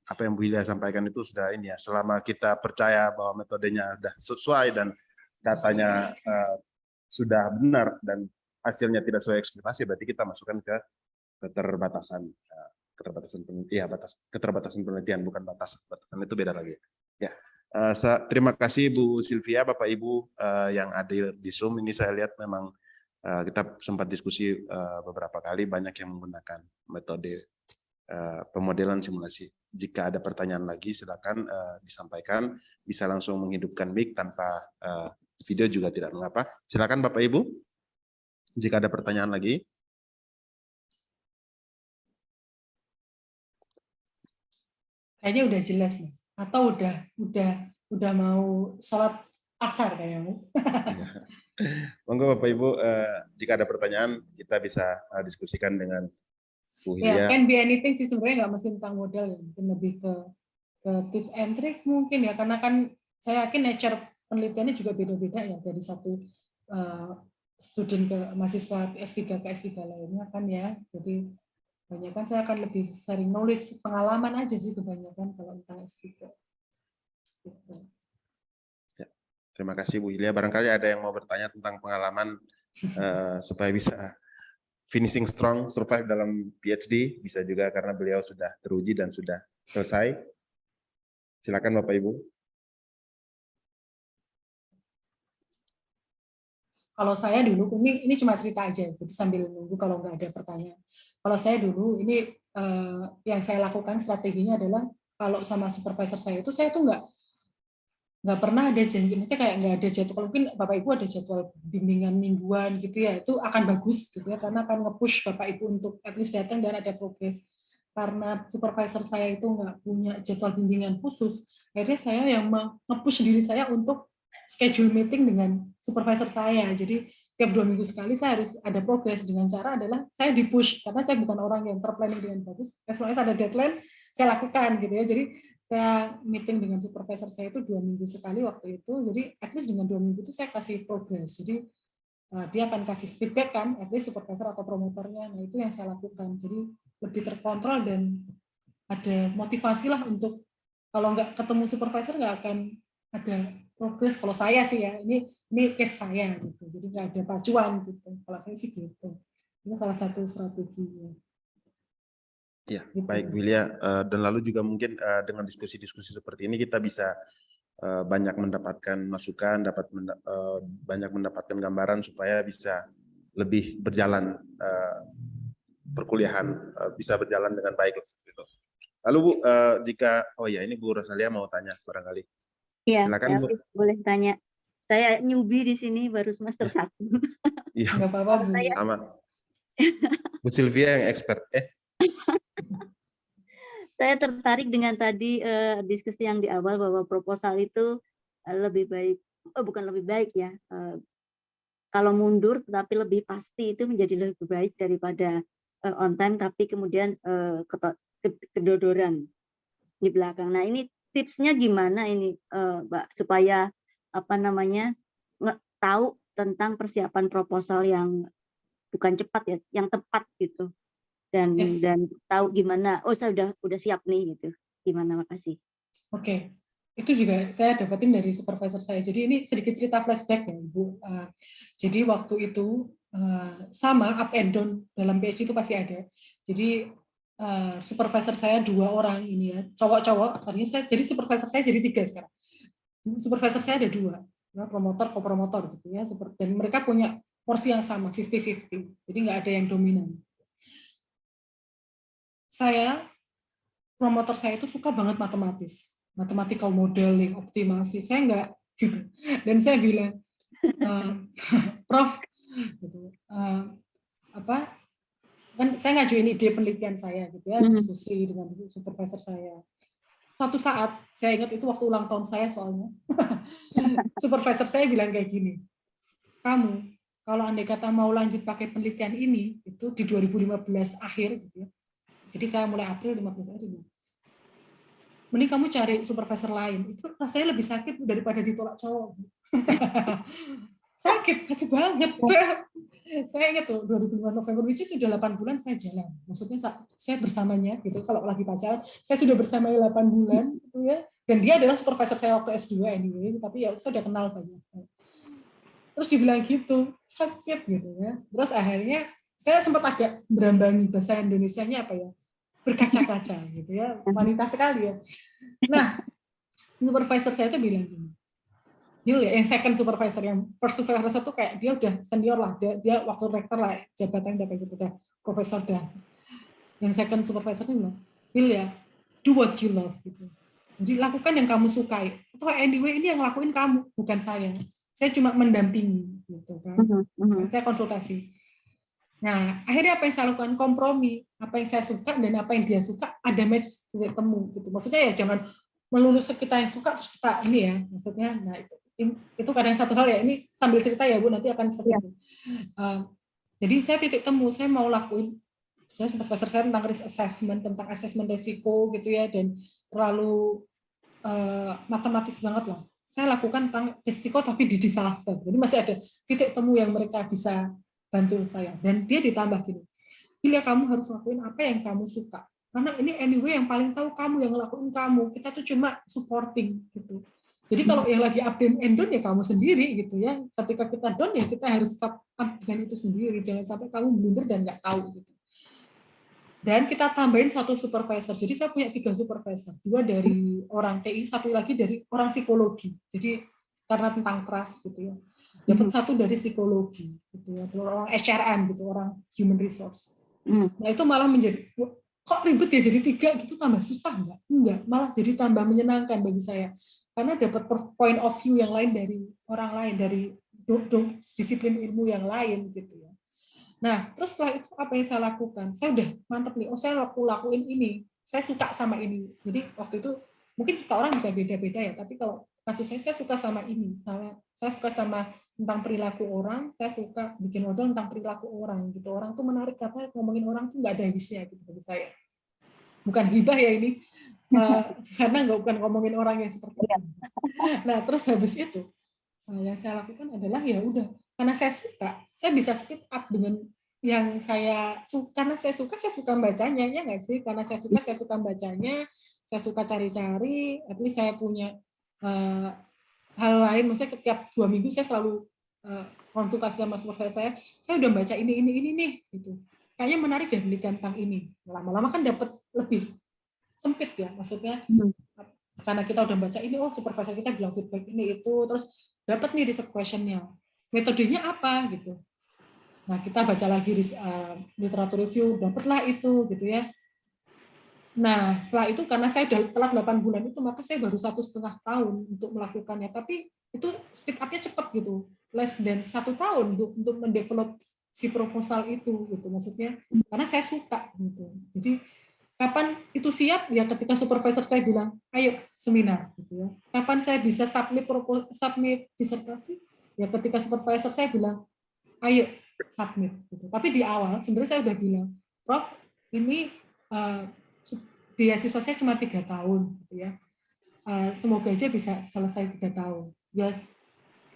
apa yang Bu Hilya sampaikan itu sudah ini ya. Selama kita percaya bahwa metodenya sudah sesuai dan datanya sudah benar dan hasilnya tidak sesuai ekspektasi, berarti kita masukkan ke keterbatasan penelitian, bukan batasan itu beda lagi. Ya, terima kasih Bu Sylvia, Bapak Ibu yang hadir di Zoom. Ini saya lihat memang kita sempat diskusi beberapa kali, banyak yang menggunakan metode pemodelan simulasi. Jika ada pertanyaan lagi, silakan disampaikan. Bisa langsung menghidupkan mic tanpa video juga tidak mengapa. Silakan Bapak Ibu, jika ada pertanyaan lagi. Kayaknya udah jelas, Mas. Atau udah mau sholat asar kayaknya, Mas. Monggo Bapak Ibu, jika ada pertanyaan kita bisa diskusikan dengan Bu Ya, Hilya. can be anything sih sebenarnya, nggak mesti tentang model ya, mungkin lebih ke tips and trick mungkin ya, karena kan saya yakin nature penelitiannya juga beda-beda ya dari satu student ke mahasiswa S3 ke S3 lainnya kan ya. Jadi kebanyakan saya akan lebih sering nulis pengalaman aja sih kebanyakan kalau tentang S3. Gitu. Ya, terima kasih Bu Hilya. Barangkali ada yang mau bertanya tentang pengalaman supaya bisa finishing strong, survive dalam PhD, bisa juga karena beliau sudah teruji dan sudah selesai. Silakan Bapak Ibu. Kalau saya dulu, ini cuma cerita aja, jadi sambil nunggu kalau nggak ada pertanyaan. Kalau saya dulu, ini yang saya lakukan strateginya adalah kalau sama supervisor saya itu, saya tuh nggak pernah ada janji, maksudnya kayak nggak ada jadwal. Mungkin Bapak Ibu ada jadwal bimbingan mingguan gitu ya, itu akan bagus gitu ya, karena akan nge-push Bapak Ibu untuk at least datang dan ada progres. Karena supervisor saya itu nggak punya jadwal bimbingan khusus, akhirnya saya yang nge-push diri saya untuk schedule meeting dengan supervisor saya. Jadi tiap 2 minggu sekali saya harus ada progres, dengan cara adalah saya di-push, karena saya bukan orang yang terplanning dengan bagus. As long as ada deadline, saya lakukan gitu ya. Jadi saya meeting dengan supervisor saya itu 2 minggu sekali waktu itu. Jadi at least dengan 2 minggu itu saya kasih progres. Jadi dia akan kasih feedback kan, at least supervisor atau promotornya. Nah itu yang saya lakukan. Jadi lebih terkontrol dan ada motivasi lah untuk kalau nggak ketemu supervisor nggak akan ada progres. Kalau saya sih ya, ini case saya gitu. Jadi nggak ada pacuan gitu. Kalau saya sih gitu. Ini salah satu strateginya. Ya, baik Bu Hilya. Dan lalu juga mungkin dengan diskusi-diskusi seperti ini kita bisa banyak mendapatkan masukan, banyak mendapatkan gambaran supaya bisa lebih berjalan perkuliahan, bisa berjalan dengan baik. Lalu Bu, jika ini Bu Rosalia mau tanya barangkali. Iya, silakan Bu. Boleh tanya. Saya newbie di sini baru semester 1. Iya. Nggak apa-apa Bu. Sama. Bu Sylvia yang expert. Saya tertarik dengan tadi diskusi yang di awal bahwa proposal itu lebih baik, bukan lebih baik ya. Kalau mundur tapi lebih pasti itu menjadi lebih baik daripada on time tapi kemudian kedodoran di belakang. Nah ini tipsnya gimana ini Mbak supaya tahu tentang persiapan proposal yang bukan cepat ya, yang tepat gitu. Dan tahu gimana, saya udah siap nih gitu. Gimana, makasih. Oke. Itu juga saya dapatin dari supervisor saya. Jadi ini sedikit cerita flashback ya, Ibu. Jadi waktu itu sama up and down dalam PhD itu pasti ada. Jadi supervisor saya 2 orang ini ya, cowok-cowok. Tadinya jadi supervisor saya jadi 3 sekarang. Supervisor saya ada 2, promotor, kopromotor gitu ya. Dan mereka punya porsi yang sama, 50-50. Jadi nggak ada yang dominan. Promotor saya itu suka banget matematis, mathematical modeling, optimasi. Saya enggak gitu. Dan saya bilang, Prof, gitu, kan saya ngajuin ide penelitian saya gitu ya, diskusi dengan supervisor saya. Suatu saat, saya ingat itu waktu ulang tahun saya soalnya, supervisor saya bilang kayak gini, kamu kalau andai kata mau lanjut pakai penelitian ini, itu di 2015 akhir, gitu ya. Jadi saya mulai April 15 akhir. Mending kamu cari supervisor lain. Itu rasanya lebih sakit daripada ditolak cowok. sakit banget. Saya ingat tuh 2005 November, which is sudah 8 bulan saya jalan. Maksudnya saya bersamanya gitu. Kalau lagi pacaran, saya sudah bersama 8 bulan gitu ya. Dan dia adalah supervisor saya waktu S2 anyway, tapi ya saya udah kenal banyak. Terus dibilang gitu, sakit gitu ya. Terus akhirnya saya sempat agak berambangi bahasa Indonesianya apa ya? Berkaca-kaca gitu ya. Wanita sekali ya. Nah, supervisor saya itu bilang gini. Gil ya, yang second supervisor, yang first supervisor itu kayak dia udah senior lah, dia waktu rektor lah, jabatan udah kayak gitu, udah profesor dah. Yang second supervisor itu bilang, Gil ya, do what you love gitu. Jadi lakukan yang kamu sukai. Atau anyway ini yang lakuin kamu, bukan saya. Saya cuma mendampingi gitu kan. Saya konsultasi. Nah, akhirnya apa yang saya lakukan? Kompromi. Apa yang saya suka dan apa yang dia suka ada match ketemu gitu. Maksudnya ya jangan melulu kita yang suka terus kita ini ya. Maksudnya, nah itu kadang satu hal ya, ini sambil cerita ya Bu, nanti akan selesai. Jadi saya titik temu, saya mau lakuin, saya supervisor saya tentang risk assessment, tentang asesmen risiko gitu ya, dan terlalu matematis banget lah. Saya lakukan tentang risiko tapi di disaster, jadi masih ada titik temu yang mereka bisa bantu saya. Dan dia ditambah gini, Gil ya, kamu harus lakuin apa yang kamu suka, karena ini anyway yang paling tahu kamu, yang ngelakuin kamu, kita tuh cuma supporting gitu. Jadi kalau yang lagi up and down ya kamu sendiri gitu ya. Ketika kita down ya kita harus up dengan itu sendiri. Jangan sampai kamu blunder dan nggak tahu gitu. Dan kita tambahin satu supervisor. Jadi saya punya 3 supervisor. 2 dari orang TI, 1 lagi dari orang psikologi. Jadi karena tentang trust gitu ya. Dapat 1 dari psikologi gitu ya. Orang HRM gitu, orang human resource. Nah itu malah menjadi kok ribet ya jadi 3 gitu, tambah susah enggak? Enggak, malah jadi tambah menyenangkan bagi saya. Karena dapat point of view yang lain dari orang lain, dari disiplin ilmu yang lain gitu ya. Nah, terus setelah itu apa yang saya lakukan? Saya udah mantep nih, saya lakuin ini, saya suka sama ini. Jadi waktu itu mungkin kita orang bisa beda-beda ya, tapi kalau kasus saya suka sama ini, saya suka sama tentang perilaku orang, saya suka bikin model tentang perilaku orang gitu. Orang tuh menarik karena ngomongin orang tuh nggak ada habisnya gitu bagi saya. Bukan hibah ya ini, karena bukan ngomongin orang yang seperti itu. Nah terus habis itu yang saya lakukan adalah ya udah, karena saya suka, saya bisa speed up dengan yang saya suka. Karena saya suka bacanya ya nggak sih? Karena saya suka bacanya, saya suka cari-cari. At least saya punya hal lain, maksudnya setiap 2 minggu saya selalu konsultasi sama supervisor saya udah baca ini nih gitu. Kayaknya menarik deh penelitian tentang ini. Lama-lama kan dapat lebih sempit ya, maksudnya karena kita udah baca ini, oh supervisor kita bilang feedback ini itu, terus dapat nih research question-nya. Metodenya apa gitu. Nah, kita baca lagi literatur review, dapatlah itu gitu ya. Nah, setelah itu karena saya udah telat 8 bulan itu, maka saya baru 1,5 tahun untuk melakukannya. Tapi itu speed up-nya cepat gitu. Less than 1 tahun untuk mendevelop si proposal itu gitu, maksudnya karena saya suka gitu. Jadi kapan itu siap ya ketika supervisor saya bilang ayo seminar gitu ya. Kapan saya bisa submit disertasi ya ketika supervisor saya bilang ayo submit gitu. Tapi di awal sebenarnya saya udah bilang, Prof ini beasiswa saya cuma 3 tahun gitu ya. Semoga aja bisa selesai 3 tahun. Ya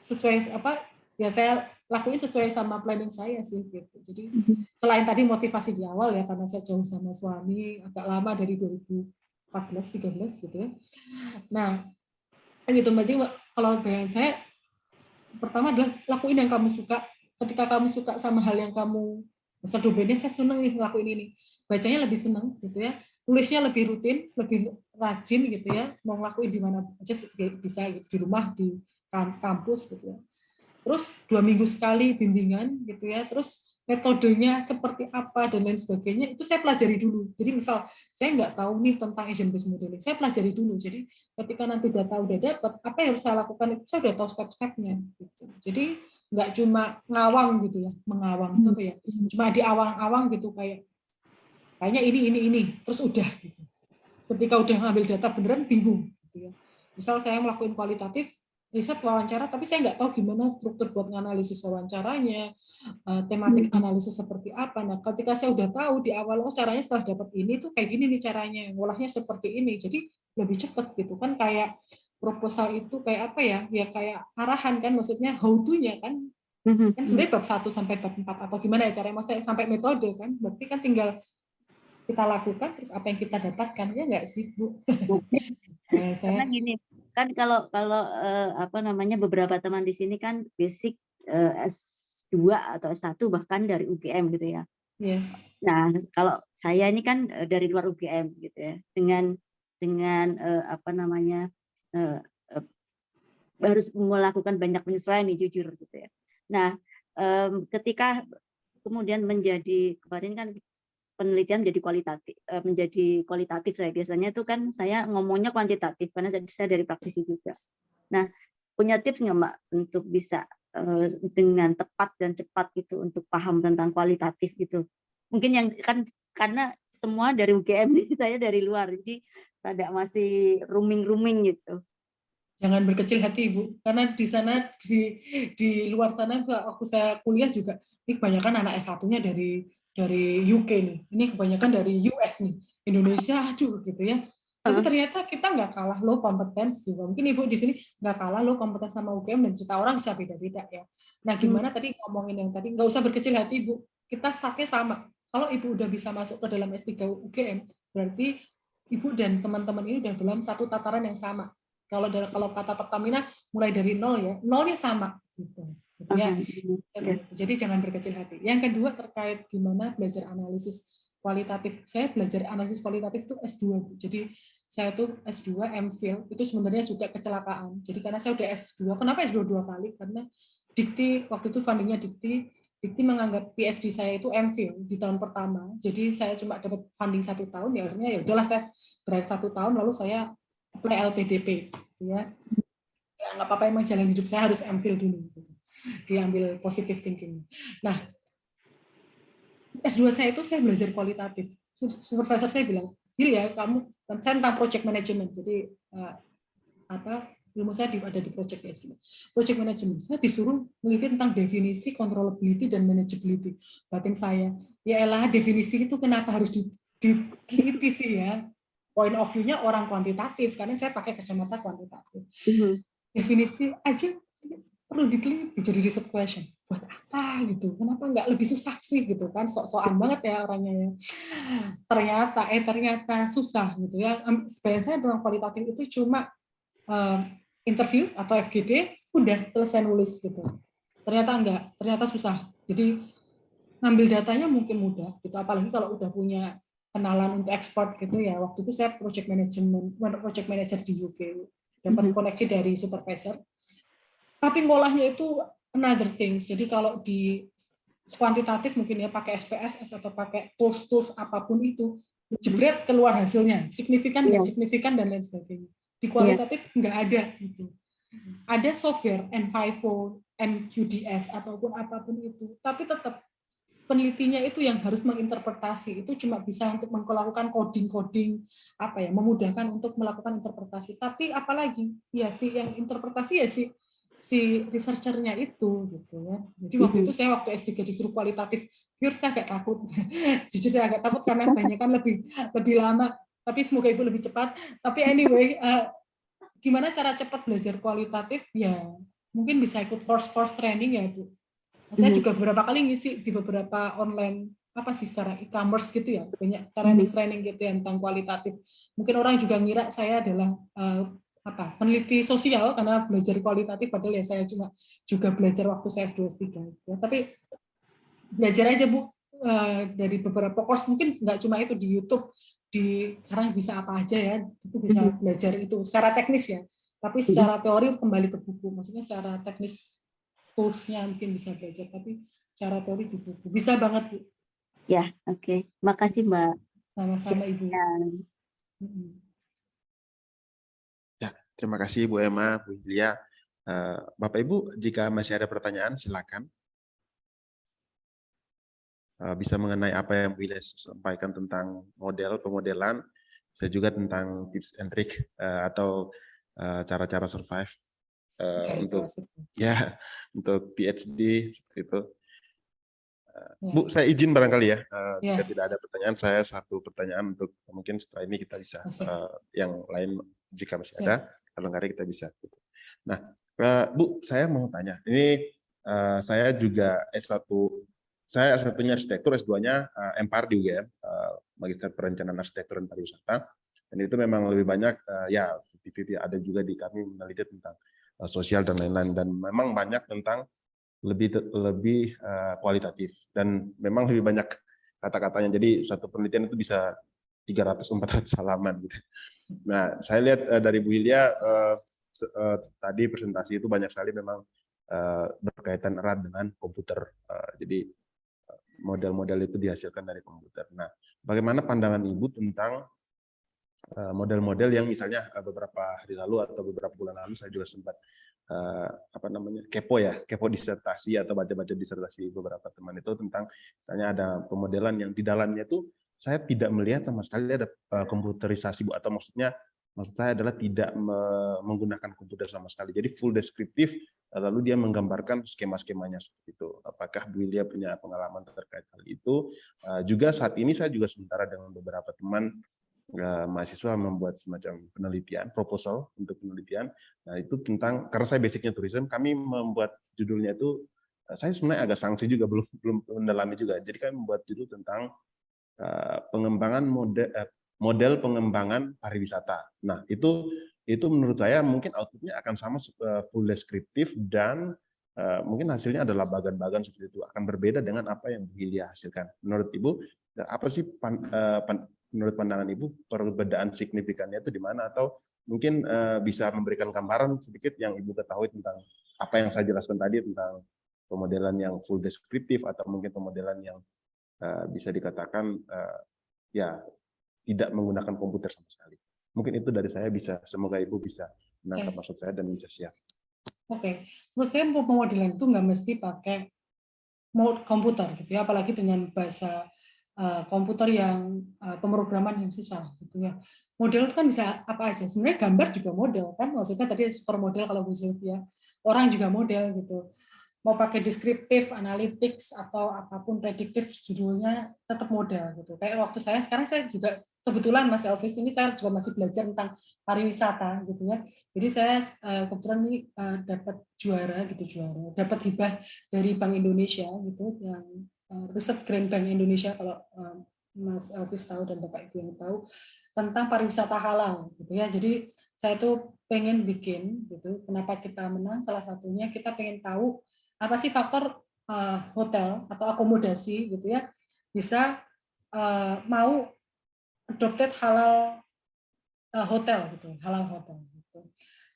sesuai apa ya saya lakuin sesuai sama planning saya sih gitu. Jadi selain tadi motivasi di awal ya karena saya jauh sama suami agak lama dari 2014-13 gitu ya. Nah, gitu berarti kalau bayangan saya pertama adalah lakuin yang kamu suka. Ketika kamu suka sama hal yang kamu, misal domainnya saya seneng nih ngelakuin ini, bacanya lebih seneng gitu ya, tulisnya lebih rutin, lebih rajin gitu ya, mau ngelakuin di mana aja bisa gitu, di rumah, di kampus gitu ya. Terus 2 minggu sekali bimbingan gitu ya, terus metodenya seperti apa dan lain sebagainya itu saya pelajari dulu. Jadi misal saya nggak tahu nih tentang agent based modeling, saya pelajari dulu. Jadi ketika nanti data udah dapat, apa yang harus saya lakukan itu saya udah tahu step-stepnya. Gitu. Jadi nggak cuma ngawang gitu ya, mengawang itu ya, cuma di awang-awang gitu kayaknya ini, terus udah gitu. Ketika udah ngambil data beneran bingung gitu ya. Misal saya melakukan kualitatif, riset wawancara, tapi saya nggak tahu gimana struktur buat nganalisis wawancaranya, tematik analisis seperti apa. Nah, ketika saya udah tahu di awal, oh caranya setelah dapat ini tuh kayak gini nih caranya, ngolahnya seperti ini, jadi lebih cepat gitu kan. Kayak proposal itu kayak apa ya? Ya kayak arahan kan, maksudnya how to-nya kan. Kan sebenarnya bab 1 sampai bab 4 atau gimana ya caranya, maksudnya sampai metode kan. Berarti kan tinggal kita lakukan terus apa yang kita dapatkan, ya nggak sih, Bu? Karena gini, kan kalau apa namanya, beberapa teman di sini kan basic S2 atau S1 bahkan dari UGM gitu ya. Yes. Nah, kalau saya ini kan dari luar UGM gitu ya, dengan apa namanya, harus melakukan banyak penyesuaian nih, jujur gitu ya. Nah, ketika kemudian menjadi, kemarin kan penelitian menjadi kualitatif saya biasanya itu kan saya ngomongnya kuantitatif karena saya dari praktisi juga. Nah, punya tips nggak Mbak untuk bisa dengan tepat dan cepat gitu untuk paham tentang kualitatif gitu? Mungkin yang kan karena semua dari UGM nih, saya dari luar, jadi rada masih rooming gitu. Jangan berkecil hati, Ibu, karena di sana di luar sana waktu saya kuliah juga ini kebanyakan anak S1-nya dari UK nih. Ini kebanyakan dari US nih. Indonesia aduh gitu ya. Tapi ternyata kita nggak kalah low competence juga. Mungkin Ibu di sini nggak kalah low competence sama UGM, dan cerita orang bisa beda-beda ya. Nah, gimana tadi ngomongin yang tadi, nggak usah berkecil hati, Ibu. Kita startnya sama. Kalau Ibu udah bisa masuk ke dalam S3 UGM, berarti Ibu dan teman-teman ini udah dalam satu tataran yang sama. Kalau kata Pertamina mulai dari nol ya, nolnya sama gitu ya. Jadi jangan berkecil hati. Yang kedua terkait gimana belajar analisis kualitatif. Saya belajar analisis kualitatif itu S2. Jadi saya tuh S2 MPhil itu sebenarnya juga kecelakaan. Jadi karena saya udah S2, kenapa S2 2 kali? Karena Dikti waktu itu fundingnya Dikti menganggap PhD saya itu MPhil di tahun pertama. Jadi saya cuma dapat funding 1 tahun, ya akhirnya ya udahlah saya berakhir 1 tahun lalu saya apply LPDP, ya nggak apa-apa, emang jalan hidup saya harus MPhil dulu, gitu. Diambil positive thinking. Nah, S2 saya itu saya belajar kualitatif. Supervisor saya bilang, Gil ya, saya tentang project management, jadi ilmu saya ada di project management. Saya disuruh meneliti tentang definisi, controllability, dan manageability. Batin saya, ya elah, definisi itu kenapa harus diteliti sih ya? Point of view-nya orang kuantitatif, karena saya pakai kacamata kuantitatif. Definisi aja perlu diteliti, jadi research question. Buat apa gitu? Kenapa nggak lebih susah sih gitu kan? Sok-sokan banget ya orangnya ya. Ternyata susah gitu ya. Sebenarnya saya tentang kualitatif itu cuma interview atau FGD, udah selesai nulis gitu. Ternyata enggak, ternyata susah. Jadi ngambil datanya mungkin mudah gitu, apalagi kalau udah punya kenalan untuk ekspor gitu ya. Waktu itu saya project manager di UK, dapat koneksi dari supervisor. Tapi ngolahnya itu another things. Jadi kalau di kuantitatif mungkin ya pakai SPSS atau pakai tools apapun itu, jebret keluar hasilnya, signifikan, nggak signifikan, dan lain sebagainya. Di kualitatif nggak ada gitu. Ada software N5O, MQDS ataupun apapun itu, tapi tetap penelitinya itu yang harus menginterpretasi. Itu cuma bisa untuk melakukan coding apa ya, memudahkan untuk melakukan interpretasi. Tapi apalagi ya si yang interpretasi ya si researcher-nya itu gitu ya. Jadi waktu itu saya waktu S3 disuruh kualitatif pure, saya agak takut. Jujur saya agak takut karena banyak kan lebih lama. Tapi semoga Ibu lebih cepat. Tapi anyway, gimana cara cepat belajar kualitatif? Ya mungkin bisa ikut course training ya Bu. Saya juga beberapa kali ngisi di beberapa online apa sih sekarang e-commerce gitu ya, banyak training gitu yang tentang kualitatif. Mungkin orang juga ngira saya adalah peneliti sosial karena belajar kualitatif, padahal ya saya juga belajar waktu saya S2 S3 ya. Tapi belajar aja Bu, dari beberapa course, mungkin nggak cuma itu di YouTube, sekarang bisa apa aja ya, itu bisa belajar itu secara teknis ya, tapi secara teori kembali ke buku, maksudnya secara teknis tools-nya mungkin bisa belajar, tapi secara teori di buku bisa banget Bu. Ya, oke. Makasih Mbak. Sama-sama Ibu. Ya, terima kasih Bu Emma, Bu Hilya. Bapak Ibu, jika masih ada pertanyaan silakan. Bisa mengenai apa yang Bu Hilya sampaikan tentang pemodelan, bisa juga tentang tips and trick atau cara-cara survive. untuk untuk PhD seperti itu. Bu, saya izin barangkali ya, jika tidak ada pertanyaan, saya satu pertanyaan untuk mungkin setelah ini kita bisa yang lain jika masih ada, kalau nggak ada kita bisa. Nah, Bu, saya mau tanya, ini saya juga S1, saya S1-nya arsitektur, S2-nya MPAR di UGM, Magister Perencanaan Arsitektur dan Pariwisata, dan itu memang lebih banyak, ya, ada juga di kami meneliti tentang sosial dan lain-lain, dan memang banyak tentang lebih kualitatif dan memang lebih banyak kata-katanya. Jadi satu penelitian itu bisa 300-400 halaman gitu. Nah, saya lihat dari Bu Hilya tadi presentasi itu banyak sekali memang berkaitan erat dengan komputer. Jadi model-model itu dihasilkan dari komputer. Nah, bagaimana pandangan Ibu tentang model-model yang misalnya beberapa hari lalu atau beberapa bulan lalu saya juga sempat kepo disertasi atau baca-baca disertasi beberapa teman itu tentang misalnya ada pemodelan yang di dalamnya itu saya tidak melihat sama sekali ada komputerisasi, Bu, atau maksud saya adalah tidak menggunakan komputer sama sekali. Jadi full deskriptif, lalu dia menggambarkan skema-skemanya seperti itu. Apakah Bu Hilya punya pengalaman terkait hal itu? Juga saat ini saya juga sementara dengan beberapa teman mahasiswa membuat semacam penelitian, proposal untuk penelitian. Nah, itu tentang, karena saya basicnya tourism, kami membuat judulnya itu, saya sebenarnya agak sanksi juga, belum mendalami juga. Jadi kami membuat judul tentang pengembangan model pengembangan pariwisata. Nah, itu menurut saya mungkin outputnya akan sama full deskriptif dan mungkin hasilnya adalah bagan-bagan seperti itu, akan berbeda dengan apa yang Bu Hilya hasilkan. Menurut Ibu, apa sih menurut pandangan Ibu perbedaan signifikannya itu di mana, atau mungkin bisa memberikan gambaran sedikit yang Ibu ketahui tentang apa yang saya jelaskan tadi tentang pemodelan yang full deskriptif atau mungkin pemodelan yang bisa dikatakan ya tidak menggunakan komputer sama sekali. Mungkin itu dari saya, semoga Ibu bisa menangkap maksud saya dan bisa siap. Oke, menurut saya pemodelan itu nggak mesti pakai komputer gitu ya, apalagi dengan bahasa komputer yang pemrograman yang susah gitu ya. Model itu kan bisa apa aja. Sebenarnya gambar juga model kan, maksudnya tadi super model kalau Bu Sylvia, orang juga model gitu. Mau pakai deskriptif, analytics atau apapun prediktif judulnya tetap model gitu. Kayak waktu sekarang saya juga kebetulan Mas Elvis ini saya juga masih belajar tentang pariwisata gitu ya. Jadi saya kebetulan ini dapat dapat hibah dari Bank Indonesia gitu yang riset Grand Bank Indonesia, kalau Mas Elvis tahu dan Bapak Ibu yang tahu tentang pariwisata halal gitu ya. Jadi saya tuh pengen bikin gitu. Kenapa kita menang? Salah satunya kita pengen tahu apa sih faktor hotel atau akomodasi gitu ya bisa mau adopted halal hotel gitu, halal hotel gitu.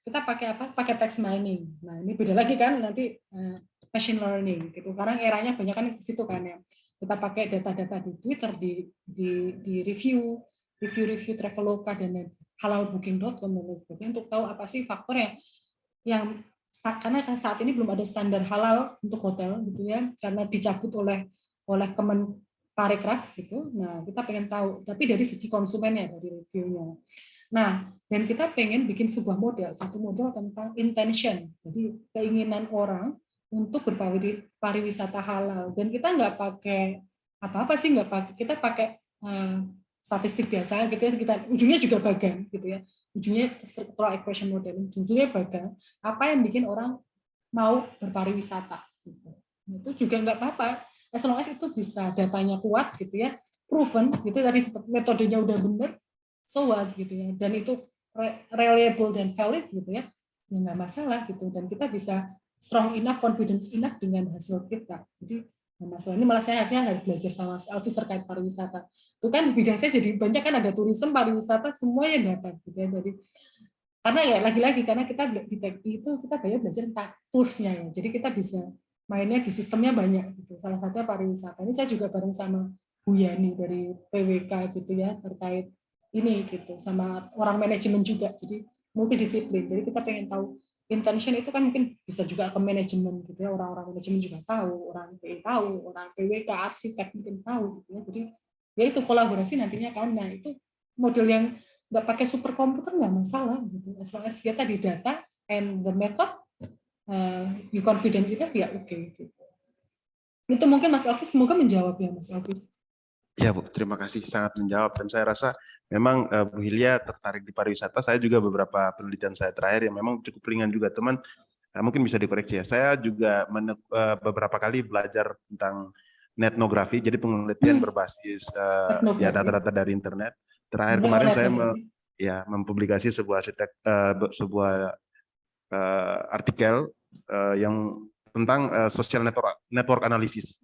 Kita pakai apa? Pakai text mining. Nah, ini beda lagi kan nanti machine learning gitu. Karena eranya banyak kan di situ kan ya. Kita pakai data-data di Twitter, di review Traveloka dan halalbooking.com dan lain sebagainya untuk tahu apa sih faktor yang karena saat ini belum ada standar halal untuk hotel gitu ya, karena dicabut oleh Kemen Parekraf gitu. Nah, kita pengen tahu, tapi dari segi konsumennya, dari reviewnya. Nah, dan kita pengen bikin sebuah satu model tentang intention, jadi keinginan orang untuk berpariwisata halal. Dan kita nggak pakai apa-apa sih, kita pakai statistik biasa gitu ya, kita ujungnya juga bagan gitu ya, ujungnya structural equation modeling, ujungnya bagan. Apa yang bikin orang mau berpariwisata gitu. Itu juga nggak apa-apa, as long as itu bisa datanya kuat gitu ya, proven gitu, tadi metodenya udah bener, so what gitu ya, dan itu reliable dan valid gitu ya nggak masalah gitu, dan kita bisa strong enough, confidence enough dengan hasil kita. Jadi masalah ini malah saya harus belajar sama Elvis terkait pariwisata. Itu kan bidang saya jadi banyak kan, ada tourism, pariwisata, semuanya dapat gitu ya. Jadi karena ya lagi-lagi karena kita di TEKI itu kita banyak belajar tentang tools-nya ya. Jadi kita bisa mainnya di sistemnya banyak gitu. Salah satunya pariwisata. Ini saya juga bareng sama Bu Yani dari PWK gitu ya, terkait ini gitu, sama orang manajemen juga. Jadi multidisiplin. Jadi kita pengen tahu intention itu kan mungkin bisa juga ke manajemen gitu ya, orang-orang manajemen juga tahu, orang PI tahu, orang PWK, arsitek mungkin tahu gitu ya. Jadi ya itu kolaborasi nantinya kan. Nah, itu model yang nggak pakai superkomputer nggak masalah gitu. As long as ya tadi data and the method you confidence enough ya oke. Gitu. Itu mungkin Mas Elvis semoga menjawab ya Mas Elvis. Ya Bu, terima kasih sangat menjawab, dan saya rasa memang Bu Hilya tertarik di pariwisata. Saya juga beberapa penelitian saya terakhir yang memang cukup ringan juga, teman. Mungkin bisa dikoreksi ya. Saya juga beberapa kali belajar tentang netnografi, jadi penelitian berbasis ya data-data dari internet. Terakhir kemarin saya mempublikasi sebuah artikel yang tentang social network analysis.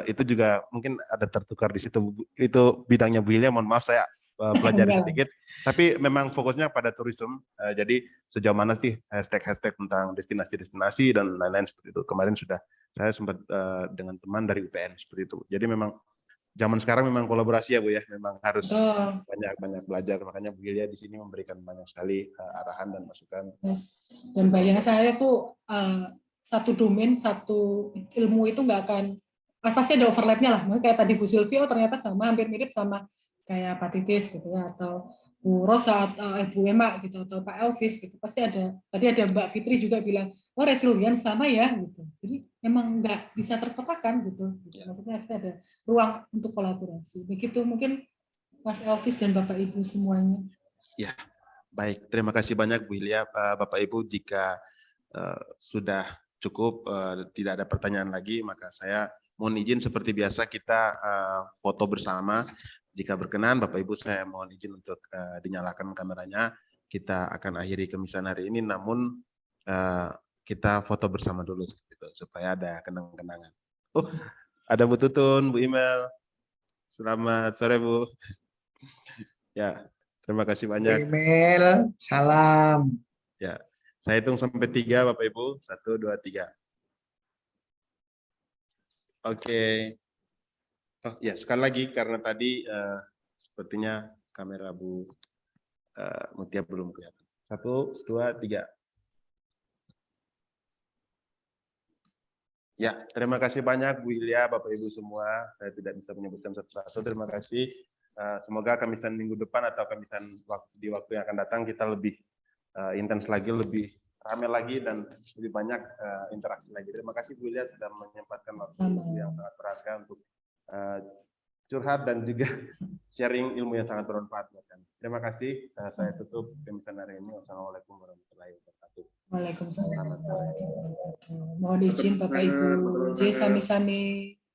Itu juga mungkin ada tertukar di situ. Itu bidangnya Bu Hilya, mohon maaf saya pelajari sedikit. Tapi memang fokusnya pada tourism. Jadi sejauh mana sih hashtag tentang destinasi-destinasi dan lain-lain seperti itu. Kemarin saya sempat dengan teman dari UPN seperti itu. Jadi memang zaman sekarang memang kolaborasi ya Bu ya. Memang harus banyak belajar. Makanya Bu Hilya di sini memberikan banyak sekali arahan dan masukan. Dan bayangan saya tuh satu domain, satu ilmu itu nggak akan, pasti ada overlapnya lah. Kayak tadi Bu Sylvie, ternyata sama, hampir mirip sama kayak Pak Titis gitu ya, atau Bu Rosa, atau Bu Ema gitu, atau Pak Elvis gitu. Pasti ada. Tadi ada Mbak Fitri juga bilang, oh resilient sama ya gitu. Jadi emang nggak bisa terkotakan gitu. Maksudnya ada ruang untuk kolaborasi. Begitu mungkin Mas Elvis dan Bapak Ibu semuanya. Ya, baik. Terima kasih banyak Bu Hilya, Bapak Ibu. Jika sudah cukup, tidak ada pertanyaan lagi, maka saya mohon izin seperti biasa kita foto bersama. Jika berkenan, Bapak Ibu, saya mohon izin untuk dinyalakan kameranya. Kita akan akhiri kemisahan hari ini, namun kita foto bersama dulu gitu, supaya ada kenang-kenangan. Oh, ada Bu Tutun, Bu Imel. Selamat sore Bu. Ya, terima kasih banyak. Bu Imel, salam. Ya. Saya hitung sampai 3, Bapak Ibu. 1, 2, 3. Oke. Oh ya, sekali lagi karena tadi sepertinya kamera Bu Mutia belum kelihatan. 1, 2, 3. Ya, terima kasih banyak Bu Hilya, Bapak Ibu semua. Saya tidak bisa menyebutkan satu-satu. Terima kasih. Semoga kamisan minggu depan atau kamisan di waktu yang akan datang kita lebih intens lagi, lebih ramai lagi, dan lebih banyak interaksi lagi. Terima kasih Bu Hilya sudah menyempatkan waktu yang sangat berharga untuk curhat dan juga sharing ilmu yang sangat bermanfaat. Terima kasih. Saya tutup kemisan hari ini. Wassalamualaikum warahmatullahi wabarakatuh. Waalaikumsalam. Mohon izin Bapak Ibu. Sami-sami.